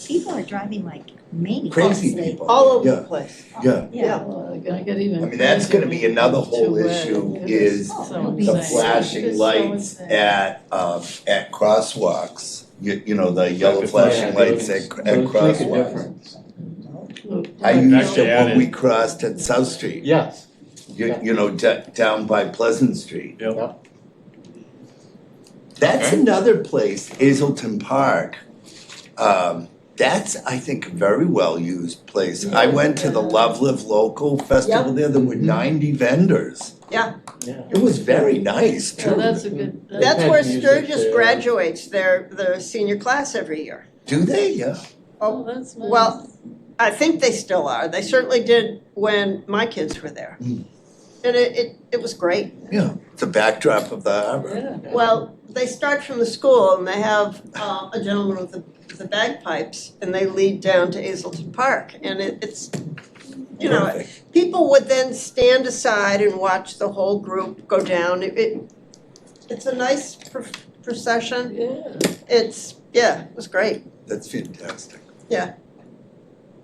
people are driving like maniacs. Crazy lately. people. All over the Yeah. place. Yeah. Yeah. Well, they're gonna get even. I mean, that's gonna be another whole Two-way. issue It is so the The insane. flashing It's so lights insane. at crosswalks. You know, the yellow flashing lights at crosswalks. I Right. used to, Actually when we added- crossed at South Street, Yes. you know, down by Pleasant Street. Yep. That's Okay. another place, Hazelton Park. That's, I think, a very well-used place. I went to the Love Live Local Festival there, there were 90 vendors. Yeah. It was very nice Yeah, too. that's a good, That's had where music Sturgis there. graduates their senior class every year. Do they? Yeah. oh, that's nice. Well, I think they still are. They certainly did when my kids were there. Mm. And it was great. Yeah, it's a backdrop of the harbor. Yeah. Well, they start from the school and they have a gentleman with the bagpipes and they lead down to Hazelton Park. And it's, you know, Perfect. people would then stand aside and watch the whole group go down. It's a nice procession. Yeah. It was great. That's fantastic.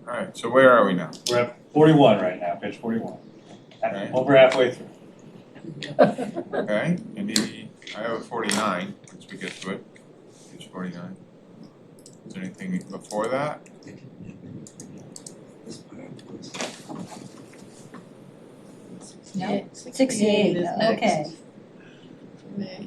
Alright, so where are we now? We're at 41 right now, page 41. Okay. Over halfway through. Okay, I have a 49, once we get to it, page 49. Is there anything before that? No, 68, is next okay. for me.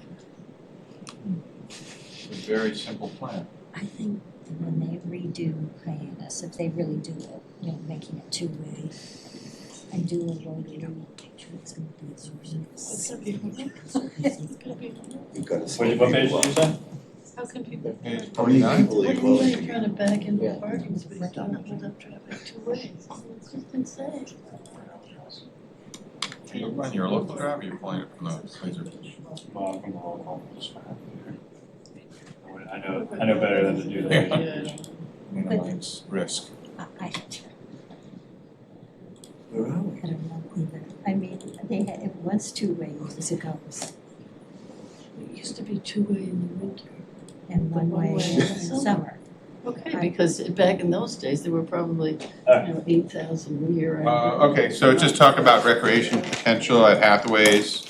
very simple plan. I think when they redo Hyannis, if they really do it, you know, making it two-way, I do a rotary picture, it's gonna be a source of. You've got to What slow page did people you up. say? How can people? Page How many 29? people are you What are going you to trying to back into a parking space, don't hold up traffic two ways, it's just insane. You're running your local drive, or you're pulling it from the laser? Well, I'm gonna roll call this one. I know better than to do that. Yeah. Minimize risk. I Where are we? don't know either, I mean, it was two-way years ago, It used to be two-way in the winter. and one-way One-way in in the the summer. summer. Okay, because back in those days, there were probably, Uh. 8,000 a year. Okay, so just talk about recreation potential at Hathaway's.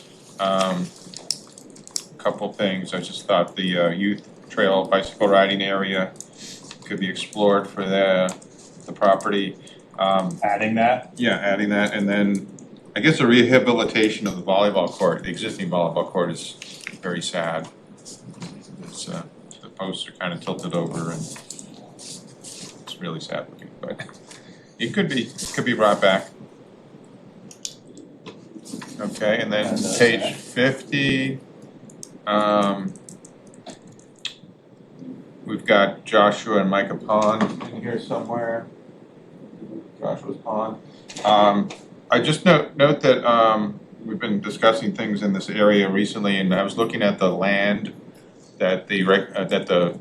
Couple things, I just thought the youth trail bicycle riding area could be explored for the property. Adding that, Yeah, adding that, and then I guess the rehabilitation of the volleyball court, the existing volleyball court is very sad. It's, the posts are kind of tilted over and it's really sad looking, but it could be brought back. Okay, and then page 50, we've got Joshua and Micah Pond in here somewhere. Joshua's Pond. I just note that we've been discussing things in this area recently, and I was looking at the land that the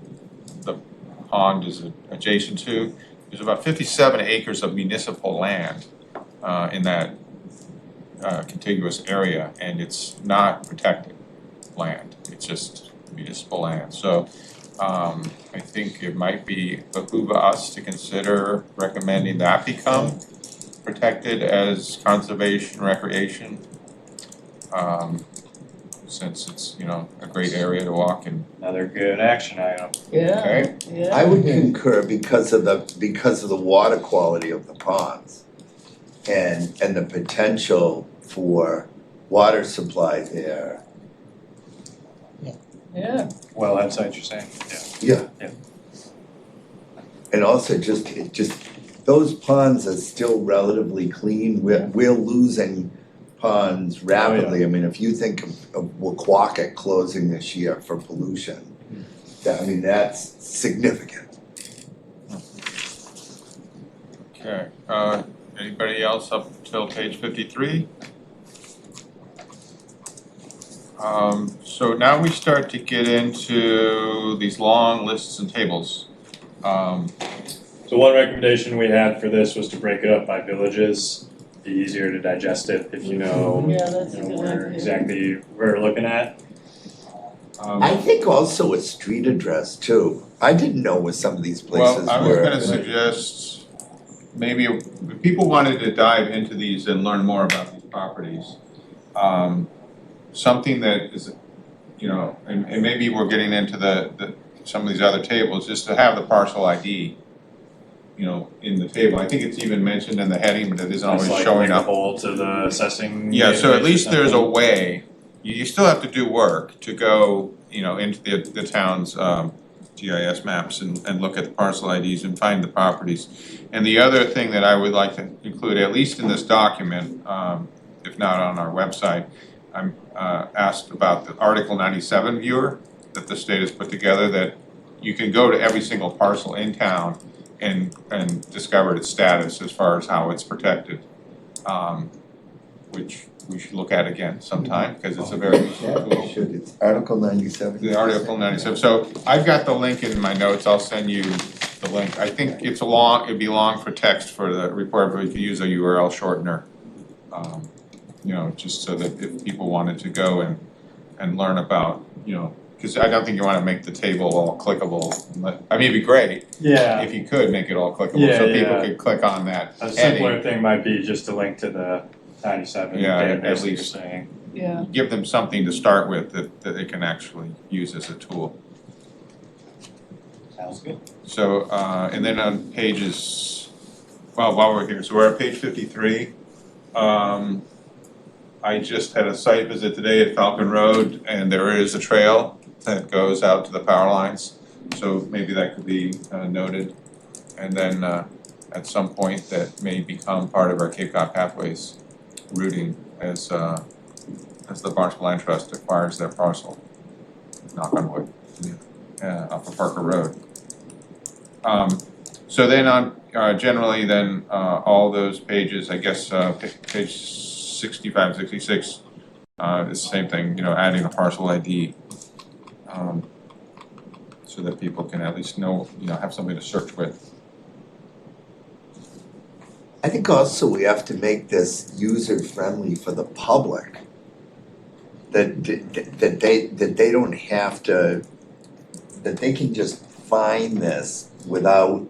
pond is adjacent to. There's about 57 acres of municipal land in that contiguous area, and it's not protected land. It's just municipal land. So I think it might behoove us to consider recommending that become protected as conservation recreation. Since it's, a great area to walk in. another good action item. Yeah, Okay. yeah. I would concur because of the water quality of the ponds and the potential for water supply there. Yeah, Well, that's what you're saying, Yeah. Yeah. And also just those ponds are still relatively clean. We're losing ponds rapidly. I mean, if you think of Waquacket closing this year for pollution, that's significant. Okay, anybody else up till page 53? So now we start to get into these long lists and tables. So one recommendation we had for this was to break it up by villages, be easier to digest it if you know, yeah, that's a good where idea. exactly we're looking at. I think also a street address too. I didn't know where some of these places Well, I was were. gonna suggest, maybe if people wanted to dive into these and learn more about these properties, something that is, and maybe we're getting into some of these other tables, is to have the parcel ID, in the table. I think it's even mentioned in the heading, but it isn't always It's showing up. linkable to the assessing. Yeah, so at database or least there's a something. way, you still have to do work to go, into the town's GIS maps and look at the parcel IDs and find the properties. And the other thing that I would like to include, at least in this document, if not on our website, I'm asked about the Article 97 viewer that the state has put together, that you can go to every single parcel in town and discover its status as far as how it's protected, which we should look at again sometime, because it's a very useful Yeah, tool. we should. It's Article 97. The Article 97, so I've got the link in my notes, I'll send you the link. I think it'd be long for text for the report, but we could use a URL shortener. Just so that if people wanted to go and learn about, because I don't think you wanna make the table all clickable. It'd be great Yeah, if you could make it all clickable, so people Yeah. could click on that a heading. simpler thing might be just to link to the 97 Yeah, at database that you're least. saying. Yeah, Give them something to start with that they can actually use as a tool. Sounds good. So, and then on pages, while we're here, so we're at page 53. I just had a site visit today at Falcon Road, and there is a trail that goes out to the power lines. So maybe that could be noted. And then at some point that may become part of our Cape Cod Pathways routing as the Barnstable Land Trust acquires their parcel. Knock on wood. Off of Parker Road. So then on, generally then, all those pages, I guess, page 65, 66, is the same thing, you know, adding a parcel ID. So that people can at least know, you know, have something to search with. I think also we have to make this user-friendly for the public. That they don't have to, that they can just find this without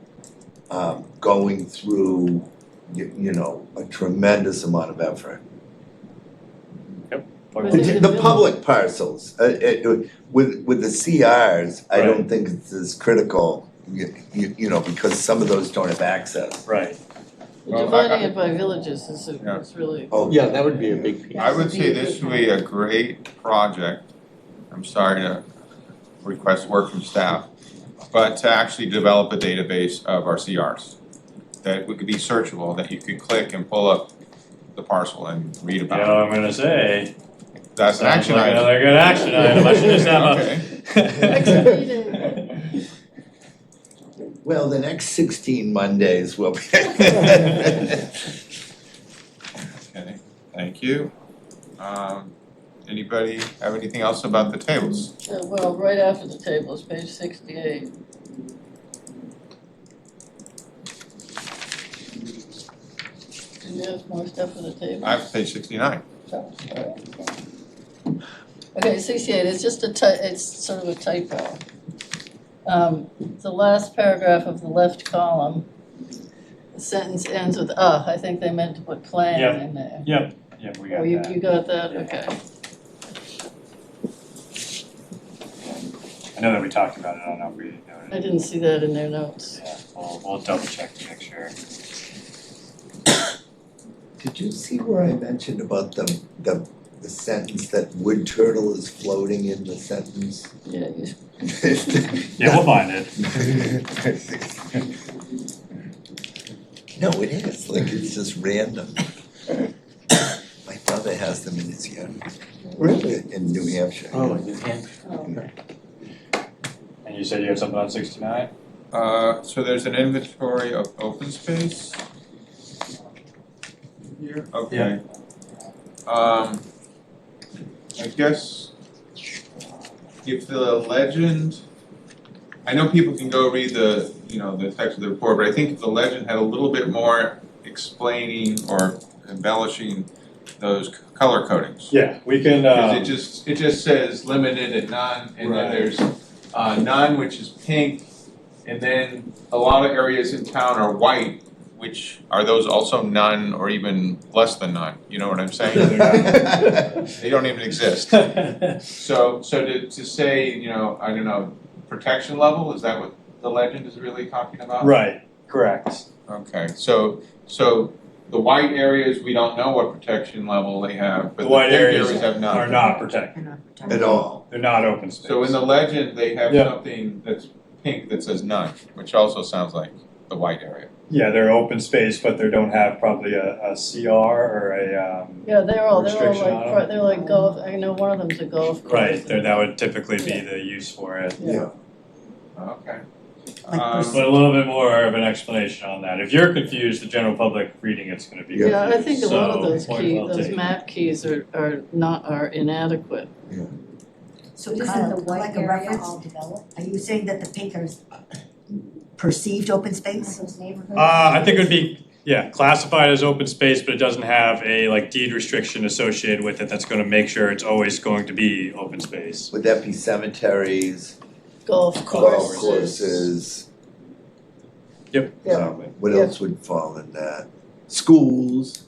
going through, you know, a tremendous amount of effort. I think The public parcels, with the CRs, I don't think it's as critical, you know, because some of those don't have access. Right. Dividing it by villages is really. Oh, Yeah, that would be a big piece. I would say this would be a great project. I'm sorry to request work from staff, but to actually develop a database of our CRs that could be searchable, that you could click and pull up the parcel and read You know, about I'm gonna say, it. That's an action sounds like item. another good action item, I should just have Okay. a. well, the next 16 Mondays will be. Okay, thank you. Anybody have anything else about the tables? Well, right after the table is page 68. Do you have more stuff for the table? I have page 69. Okay, 68, it's just it's sort of a typo. The last paragraph of the left column, the sentence ends with I think they meant to put plan Yep. in there. Yep, we got Oh, you that. got that, okay. I know that we talked about it, I don't know if we noted I it. didn't see that in their notes. Yeah, we'll double check to make sure. Did you see where I mentioned about the sentence that wood turtle is floating in the sentence? Yeah, you, Yeah, we'll find it. No, it is, like it's just random. My brother has them in his yard. Really? In New Hampshire. Oh, in New Hampshire. oh, And you said you have something on 69? So there's an inventory of open space here, okay. I guess if the legend, I know people can go read the, you know, the text of the report, but I think if the legend had a little bit more explaining or embellishing those color codings. Yeah, we can, Because it just says limited and none, and then Right. there's none, which is pink, and then a lot of areas in town are white, which are those also none or even less than none, you know what I'm saying? They don't even exist. So to say, you know, I don't know, protection level, is that what the legend is really talking about? right, correct. Okay, so the white areas, we don't know what protection level they have, but The the white pink areas areas have none. are not protected, At all. they're not open space. So in the legend, they have Yeah. something that's pink that says none, which also sounds like the white area. Yeah, they're open space, but they don't have probably a CR or a, yeah, they're all Restriction on like, them? they're like golf, I know one of them's a golf course. right, that would typically be the use for it. Yeah. Okay. Like But a little bit more of an explanation on that. If you're confused, the general public reading it's gonna be confused. Yeah, I think a lot of So, those point key, well those taken. map keys are inadequate. So Isn't Kyle, the white like a area reference, all developed, are you saying that the pink is perceived open space? those neighborhoods? I think it would be, yeah, classified as open space, but it doesn't have a like deed restriction associated with it that's gonna make sure it's always going to be open space. Would that be cemeteries, Golf golf courses. courses? Yep. Yeah. What Yeah. else would fall in that? Schools.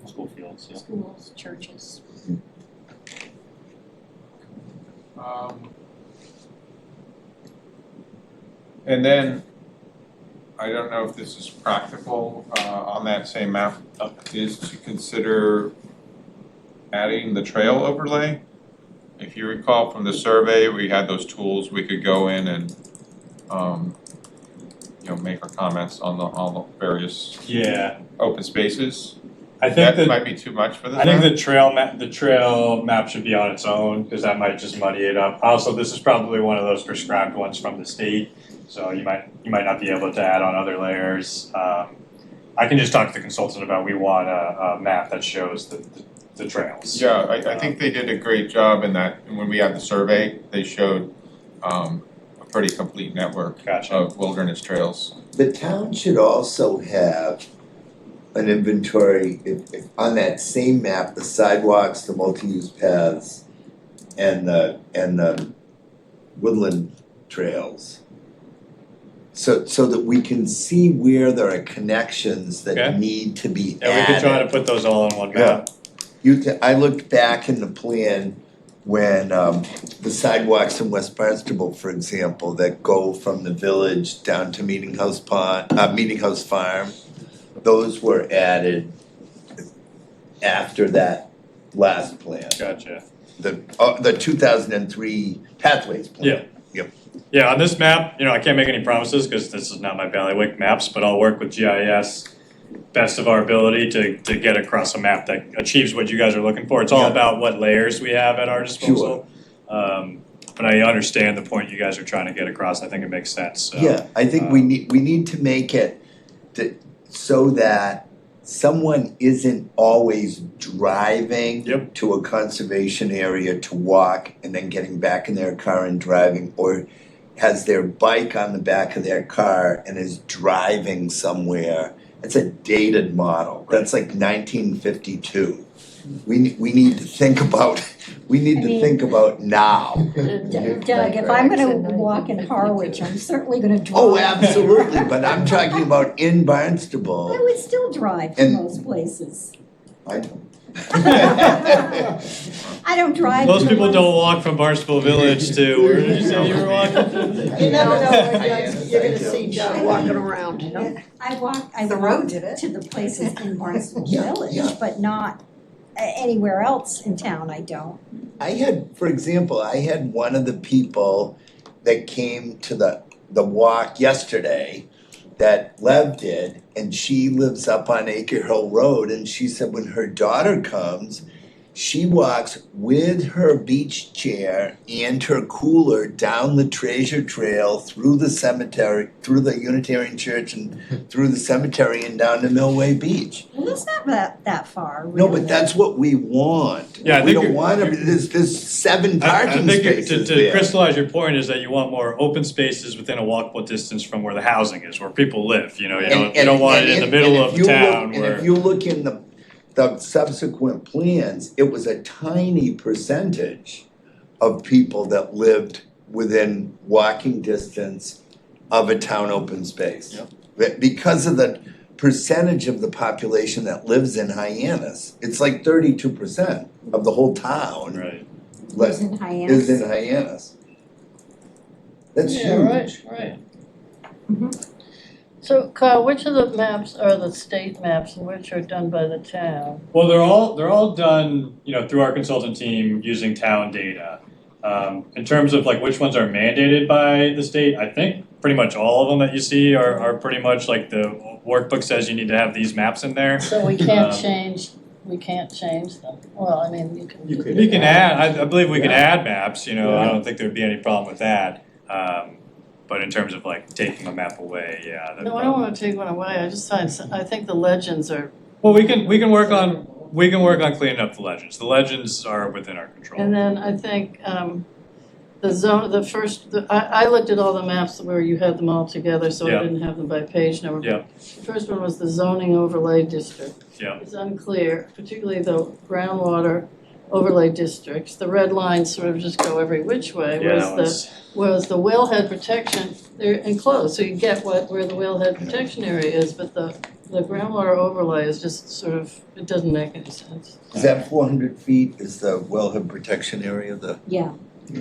School fields, yeah. Schools, churches. And then, I don't know if this is practical, on that same map, is to consider adding the trail overlay. If you recall from the survey, we had those tools, we could go in and, make our comments on all the various Yeah, open spaces. I think That might be too much for this I think map. the trail map should be on its own, because that might just muddy it up. Also, this is probably one of those prescribed ones from the state, so you might not be able to add on other layers. I can just talk to the consultant about, we want a map that shows the trails. Yeah, I think they did a great job in that, when we had the survey, they showed, a pretty complete network Gotcha. of wilderness trails. The town should also have an inventory, if on that same map, the sidewalks, the multi-use paths, and the woodland trails. So that we can see where there are connections that Okay. need to be Yeah, we added. can try to put those all in one map. I looked back in the plan when the sidewalks in West Barnstable, for example, that go from the village down to Meeting House Farm, those were added after that last plan, Gotcha. the 2003 pathways plan. Yeah. Yeah, on this map, I can't make any promises because this is not my bailiwick maps, but I'll work with GIS best of our ability to get across a map that achieves what you guys are looking for. It's all Yeah. about what layers we have at our disposal. But I understand the point you guys are trying to get across. I think it makes sense, so. Yeah, I think we need to make it so that someone isn't always driving Yep. to a conservation area to walk and then getting back in their car and driving, or has their bike on the back of their car and is driving somewhere. It's a dated model. That's like 1952. We need to think about now. Doug, if I'm gonna walk in Harwich, I'm certainly gonna drive. Oh, absolutely, but I'm talking about in I Barnstable. would still drive to And- most places. I don't. I don't drive. Most to people the don't walk from Barnstable Village to, where did you say you were walking? You never know when you're gonna see John walking around. I walk The road walk did it. to the places in Barnstable Yeah, Village, yeah. but not anywhere else in town, I don't. I had one of the people that came to the walk yesterday that Lev did, and she lives up on Acre Hill Road, and she said when her daughter comes, she walks with her beach chair and her cooler down the Treasure Trail through the cemetery, through the Unitarian Church and through the cemetery and down to Millway Beach. Well, that's not that far, No, really. but that's what we want. Yeah, I We think don't want there's 7 I parking think spaces to there. crystallize your point is that you want more open spaces within a walkable distance from where the housing is, where people live, you don't want it in the middle of town And where. if you look in the subsequent plans, it was a tiny percentage of people that lived within walking distance of a town open space. But because of the percentage of the population that lives in Hyannis, it's like 32% of the whole town Right. Lives in Hyannis. is in Hyannis. That's huge. Yeah, right. So Kyle, which of the maps are the state maps and which are done by the town? Well, they're all done, through our consultant team using town data. In terms of like which ones are mandated by the state, I think pretty much all of them that you see are pretty much like the workbook says you need to have these maps in there. So we can't Um, change them. Well, I mean, you can. You can add, I believe we can add maps, I don't think there'd be any problem with that. But in terms of like taking a map away, yeah. No, I don't wanna take one away, I think the legends are, Well, we can work on cleaning up the legends. The legends are within our control. and then I think, I looked at all the maps where you had them all together, so Yeah. I didn't have them by page number. Yeah. The first one was the zoning overlay district. Yeah. It's unclear, particularly the groundwater overlay districts. The red lines sort of just go every which way, Yeah, that one's, whereas the wellhead protection, they're enclosed, so you get where the wellhead protection area is, but the groundwater overlay is just sort of, it doesn't make any sense. Is that 400 feet is the wellhead protection area, Yeah,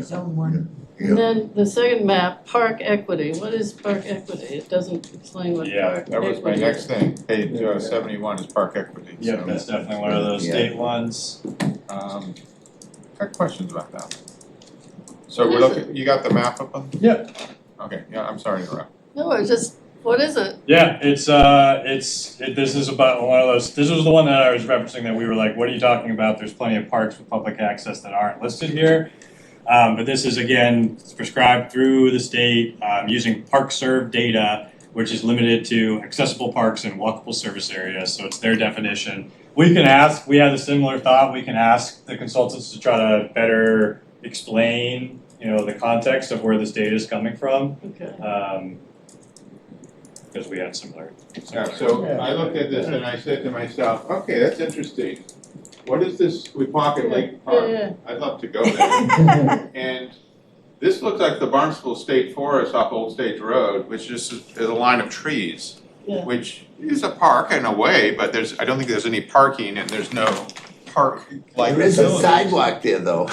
Zone 1. And then the second map, park equity, what is park equity? It doesn't explain what Yeah, park equity That was my is. next thing, page 71 is park equity, so. Yep, that's definitely one of those state ones. Got questions about that. So What we're is looking, you got the map up on? Yep. Okay, yeah, I'm sorry to interrupt. No, it's just, what is it? Yeah, this is about one of those, this was the one that I was referencing that we were like, what are you talking about? There's plenty of parks with public access that aren't listed here. But this is again prescribed through the state, using park serve data, which is limited to accessible parks and walkable service areas, so it's their definition. We can ask, we had a similar thought, we can ask the consultants to try to better explain, the context of where this data is coming from. Okay. Because we had similar. Yeah, so I looked at this and I said to myself, okay, that's interesting. What is this Weequahic Lake Park? Yeah. I'd love to go there. And this looks like the Barnstable State Forest off Old Stage Road, which is a line of trees. Yeah. Which is a park in a way, but I don't think there's any parking and there's no park-like There is a facilities. sidewalk there though.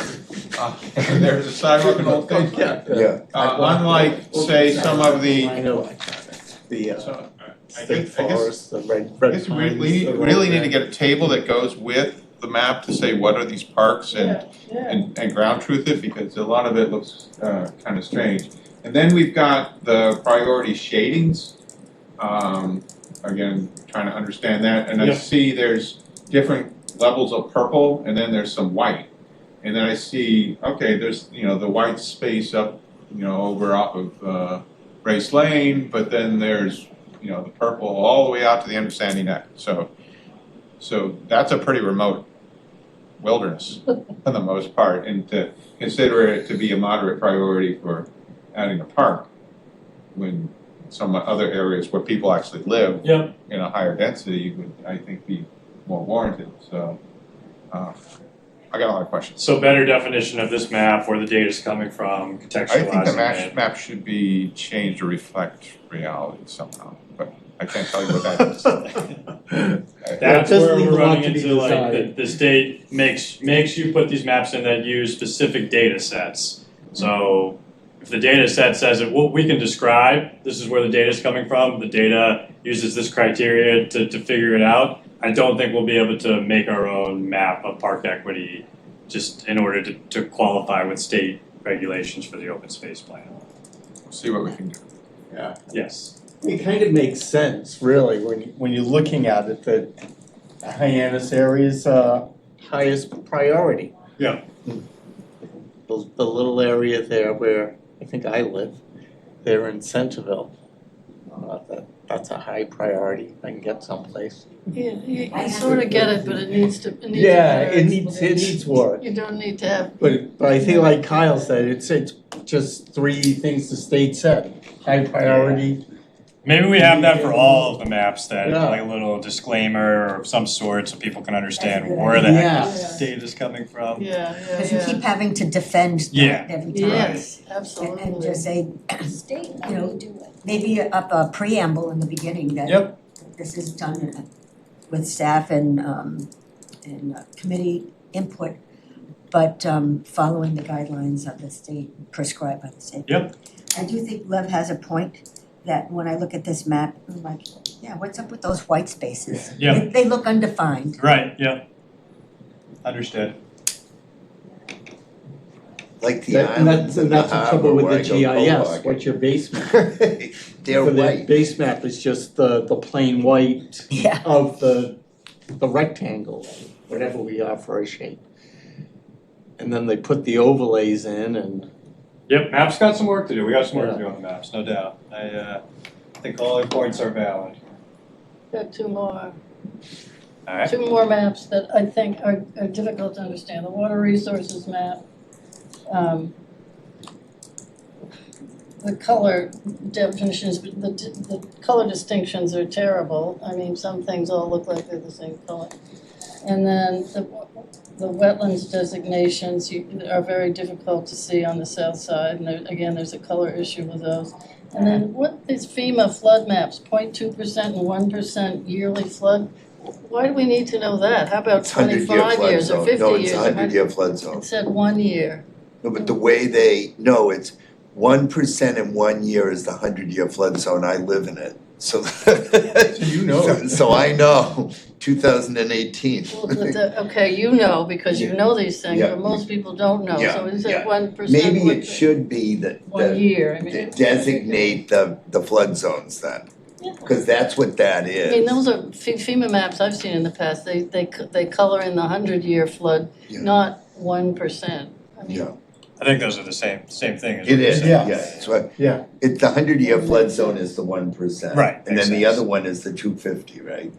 There's a sidewalk in Old Stage, yeah. Yeah. Unlike, say, some of the, I know, the so, I state guess, forest, the red I guess pines. we the really need to red- get a table that goes with the map to say what are these parks and and ground truth it, because a lot of it looks kind of strange. And then we've got the priority shadings. Again, trying to understand that, and I Yeah. see there's different levels of purple, and then there's some white. And then I see, okay, there's, the white space up, over off of Race Lane, but then there's, the purple all the way out to the end of Sandy Neck. So that's a pretty remote wilderness for the most part, and to consider it to be a moderate priority for adding a park when some other areas where people actually live Yep. in a higher density would, I think, be more warranted, so I got a lot of questions. So better definition of this map, where the data's coming from, contextualizing I think the it. map should be changed to reflect reality somehow, but I can't tell you what that is. That's does where leave we're a lot running to be into like, desired. the state makes you put these maps in that use specific data sets. So if the data set says that, well, we can describe, this is where the data's coming from, the data uses this criteria to figure it out, I don't think we'll be able to make our own map of park equity just in order to qualify with state regulations for the open space plan. We'll see what we can do. Yes. It kind of makes sense, really, when you're looking at it, that Hyannis area is highest priority. Yeah. The little area there where I think I live, there in Centerville, that's a high priority, if I can get someplace. Yeah, I sort of get it, but it needs to, Yeah, it needs work. You don't need to have, But I think like Kyle said, it's just three things the state said, high priority. Maybe we have that for all of the maps then, Yeah. like a little disclaimer of some sort so people can understand That's a good where the heck Yeah. this data's coming from. yeah, Because you keep having to defend Yeah. that every time. Yes, And absolutely. just say, State, You know, do it. maybe up a preamble in the beginning that Yep. this is done with staff and committee input, but following the guidelines of the state, prescribed by the state. Yep. I do think Lev has a point, that when I look at this map, I'm like, yeah, what's up with those white spaces? Yeah. They look undefined. Right, yeah. Understood. Like the And islands that's in the the trouble harbor with where the I go GIS, Cohog. what's your base map? They're For the white. base map is just the plain white Yeah. of the rectangle, whatever we are for a shape. And then they put the overlays in and Yep, maps got some work to do, we got some work to do on the maps, no doubt. I think all the points are valid. Got two more. Alright. Two more maps that I think are difficult to understand. The water resources map. The color definitions, the color distinctions are terrible. I mean, some things all look like they're the same color. And then the wetlands designations are very difficult to see on the south side. And again, there's a color issue with those. And then what is FEMA flood maps, 0.2% and 1% yearly flood? Why do we need to know that? How about It's 100-year 25 flood years or zone. 50 No, years? it's a 100-year flood zone. It said 1 year. No, but the way it's 1% in 1 year is the 100-year flood zone, I live in it, so. you know it. So I know, 2018. Okay, you know, because you know these things, Yeah. but most people don't know, so is Yeah, it 1%? Maybe it should be that, 1 year, I mean. designate the flood zones then, Yeah. cause that's what that I is. mean, those are FEMA maps I've seen in the past, they color in the 100-year flood, Yeah. not 1%. I mean, Yeah, I think those are the same thing as what it you is, said. yeah, it's what, Yeah. it's the 100-year flood zone is the 1%. Right, And then makes the sense. other one is the 250, right,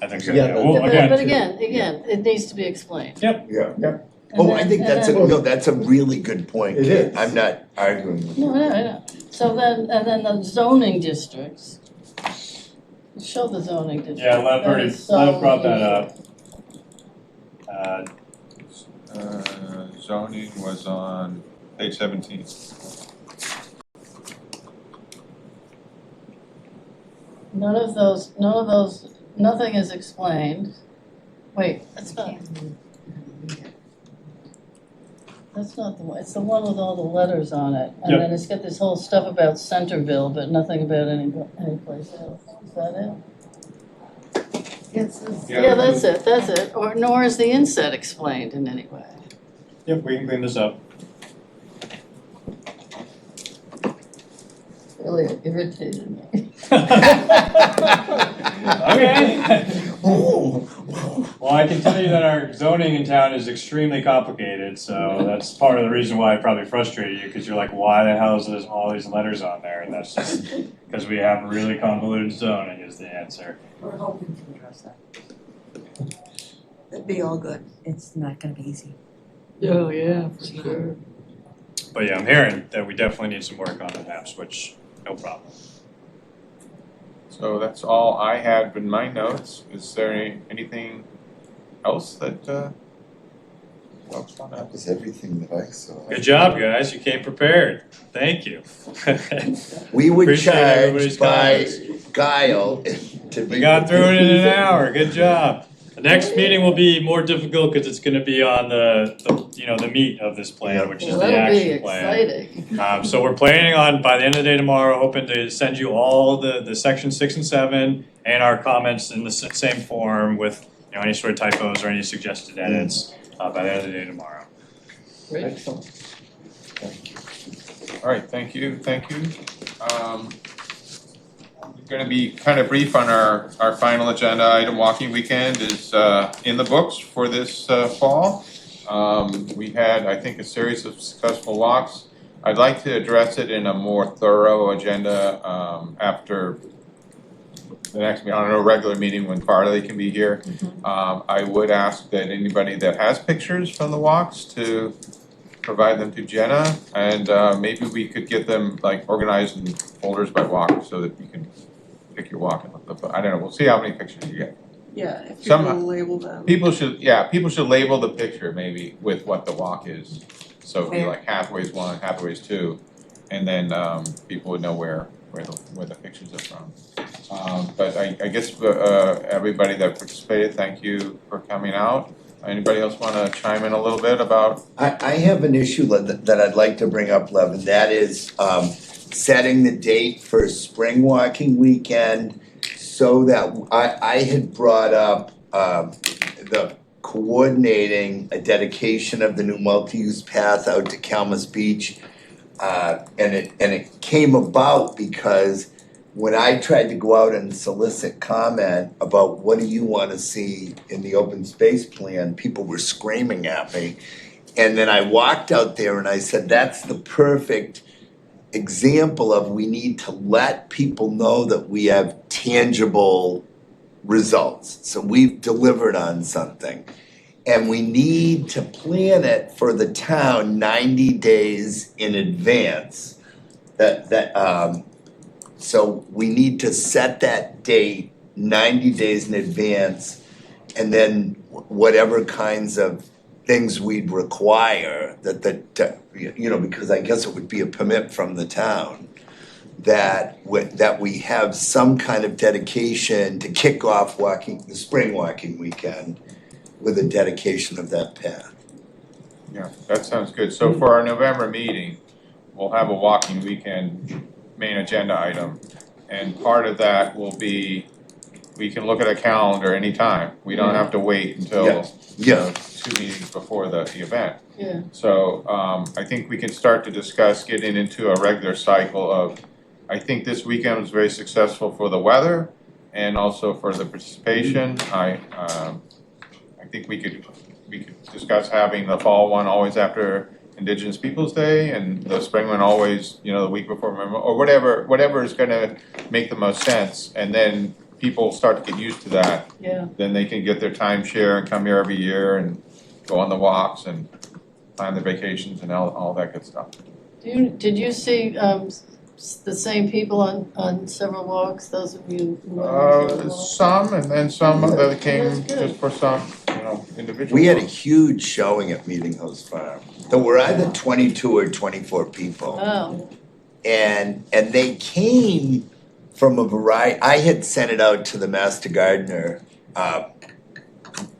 I think so, Yeah, yeah, but- well, But again, again, it needs to be explained. Yep. yeah. And Oh, I then- think and that's then- that's a really good point, It Kate. is. I'm not arguing with you. No, I know. So then, and then the zoning districts. Show the zoning districts. yeah, Lev That already, is so Lev brought that easy. up. Zoning was on page 17. None of those, nothing is explained. Wait, that's not the one, it's the one with all the letters on it. And Yep. then it's got this whole stuff about Centerville, but nothing about any place else. Is that it? Yeah, that's it. Or nor is the inset explained in any way. Yep, we can clean this up. Really irritated me. Okay. Well, I can tell you that our zoning in town is extremely complicated, so that's part of the reason why it probably frustrated you, because you're like, why the hell is there all these letters on there? And that's just because we have really convoluted zoning is the answer. We're hoping to address that. That'd be all good. It's not gonna be easy. Oh, yeah, for sure. But yeah, I'm hearing that we definitely need some work on the maps, which, no problem. So that's all I had in my notes. Is there anything else that folks want to? That was everything that I saw. Good job, guys, you came prepared. Thank you. We would Appreciate everybody's charge by comments. guile to be. We got through it in an hour, good job. The next meeting will be more difficult because it's gonna be on the meat of this plan, which is Well, the that'll be action plan. exciting. So we're planning on, by the end of the day tomorrow, hoping to send you all the section 6 and 7 and our comments in the same form with, any sort of typos or any suggested edits, by the end of the day tomorrow. Great. All right, thank you. We're gonna be kind of brief on our final agenda item. Walking weekend is in the books for this fall. We had, I think, a series of successful walks. I'd like to address it in a more thorough agenda after the next meeting, on a regular meeting when Farley can be here. I would ask that anybody that has pictures from the walks to provide them to Jenna, and maybe we could get them like organized in folders by walk so that you can pick your walk and look. I don't know, we'll see how many pictures you get. Yeah, if Some- people label them. People should label the picture maybe with what the walk is. So it'd be like Hathaway's 1, Hathaway's 2, and then people would know where the pictures are from. But I guess everybody that participated, thank you for coming out. Anybody else wanna chime in a little bit about? I have an issue that I'd like to bring up, Lev, and that is setting the date for spring walking weekend so that I had brought up the coordinating a dedication of the new multi-use path out to Calmus Beach. And it came about because when I tried to go out and solicit comment about what do you wanna see in the open space plan, people were screaming at me. And then I walked out there and I said, that's the perfect example of we need to let people know that we have tangible results. So we've delivered on something. And we need to plan it for the town 90 days in advance. So we need to set that date 90 days in advance, and then whatever kinds of things we'd require because I guess it would be a permit from the town, that we have some kind of dedication to kick off the spring walking weekend with a dedication of that path. Yeah, that sounds good. So for our November meeting, we'll have a walking weekend main agenda item. And part of that will be, we can look at a calendar anytime. We don't have to wait until, you know, 2 meetings before the event. Yeah. So I think we can start to discuss getting into a regular cycle of, I think this weekend was very successful for the weather and also for the participation. I think we could discuss having the fall one always after Indigenous Peoples' Day and the spring one always, you know, the week before Memorial, or whatever is gonna make the most sense. And then people start to get used to that. Yeah. Then they can get their timeshare and come here every year and go on the walks and plan their vacations and all that good stuff. Did you see the same people on several walks, those of you who went on several walks? Some, and then some that That's came good. just for some, you know, individual. We had a huge showing at Meeting House Farm. There were either 22 or 24 people. Wow. And they came from a variety, I had sent it out to the Master Gardener,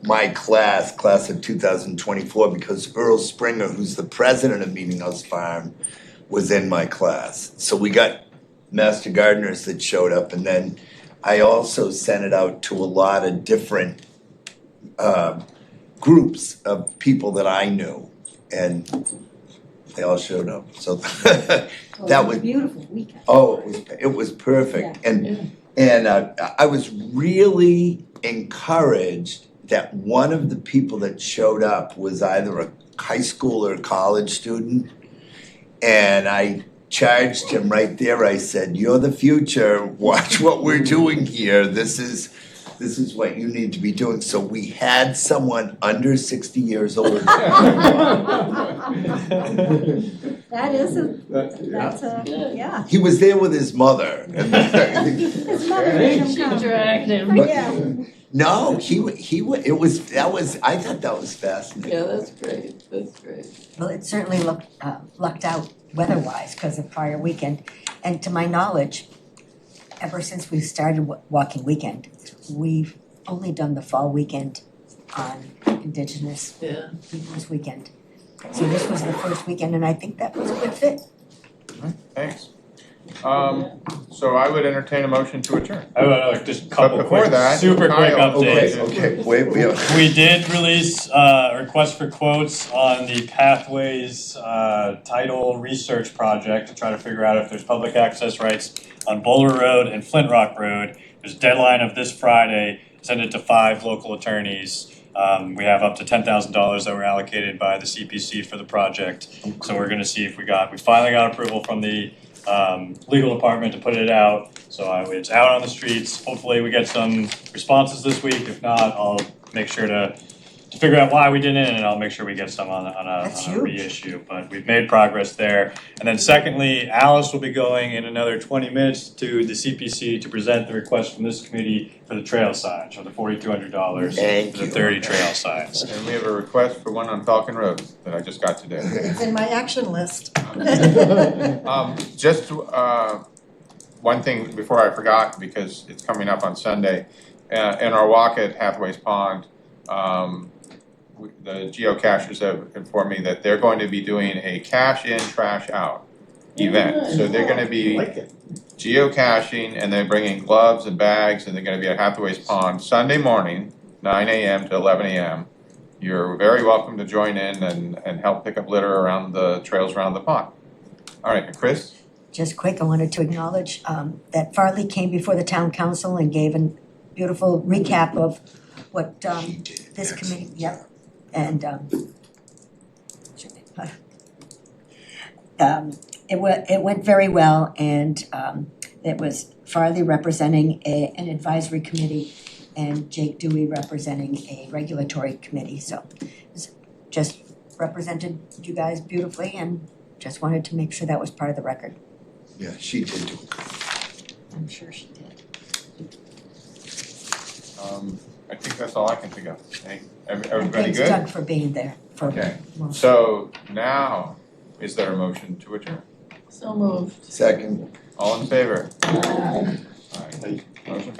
my class of 2024, because Earl Springer, who's the president of Meeting House Farm, was in my class. So we got Master Gardeners that showed up, and then I also sent it out to a lot of different groups of people that I knew, and they all showed up, so that was. A beautiful weekend. Oh, it was perfect, and I was really encouraged that one of the people that showed up was either a high school or college student, and I charged him right there. I said, "You're the future. Watch what we're doing here. This is what you need to be doing." So we had someone under 60 years old. That is that's a, yeah. He was there with his mother. His mother made him She come. dragged him. Yeah. No, I thought that was fascinating. Yeah, that's great, that's great. Well, it certainly lucked out weather-wise because of prior weekend. And to my knowledge, ever since we started Walking Weekend, we've only done the fall weekend on Indigenous Yeah. Peoples Weekend. So this was the first weekend, and I think that was a good fit. Thanks. So I would entertain a motion to adjourn. I would just a couple But before quick, that, super quick Kyle, updates. Okay, wait. We did release a request for quotes on the Pathways Tidal Research Project to try to figure out if there's public access rights on Bowler Road and Flint Rock Road. There's a deadline of this Friday, send it to 5 local attorneys. We have up to $10,000 that were allocated by the CPC for the project. So we're gonna see if we finally got approval from the legal department to put it out. So it's out on the streets. Hopefully we get some responses this week. If not, I'll make sure to figure out why we didn't, and I'll make sure we get some on That's a huge. reissue. But we've made progress there. And then secondly, Alice will be going in another 20 minutes to the CPC to present the request from this committee for the trail signs, for the $4,200 Thank for the you. 30 trail signs. And we have a request for one on Falcon Road that I just got today. It's in my action list. Just one thing before I forgot, because it's coming up on Sunday, in our walk at Hathaway's Pond, the geocachers have informed me that they're going to be doing a cash in, trash out event. So they're gonna be geocaching, and they're bringing gloves and bags, and they're gonna be at Hathaway's Pond Sunday morning, 9 a.m. to 11 a.m. You're very welcome to join in and help pick up litter around the trails around the pond. All right, Chris? Just quick, I wanted to acknowledge that Farley came before the town council and gave a beautiful recap of what this committee, yep, and it went very well, and it was Farley representing an advisory committee and Jake Dewey representing a regulatory committee, so it just represented you guys beautifully, and just wanted to make sure that was part of the record. Yeah, she did do it. I'm sure she did. I think that's all I can think of. Hey, everybody Thanks, good? Doug, for being there. Okay, so now, is there a motion to adjourn? So moved. Second. All in favor? All right, motion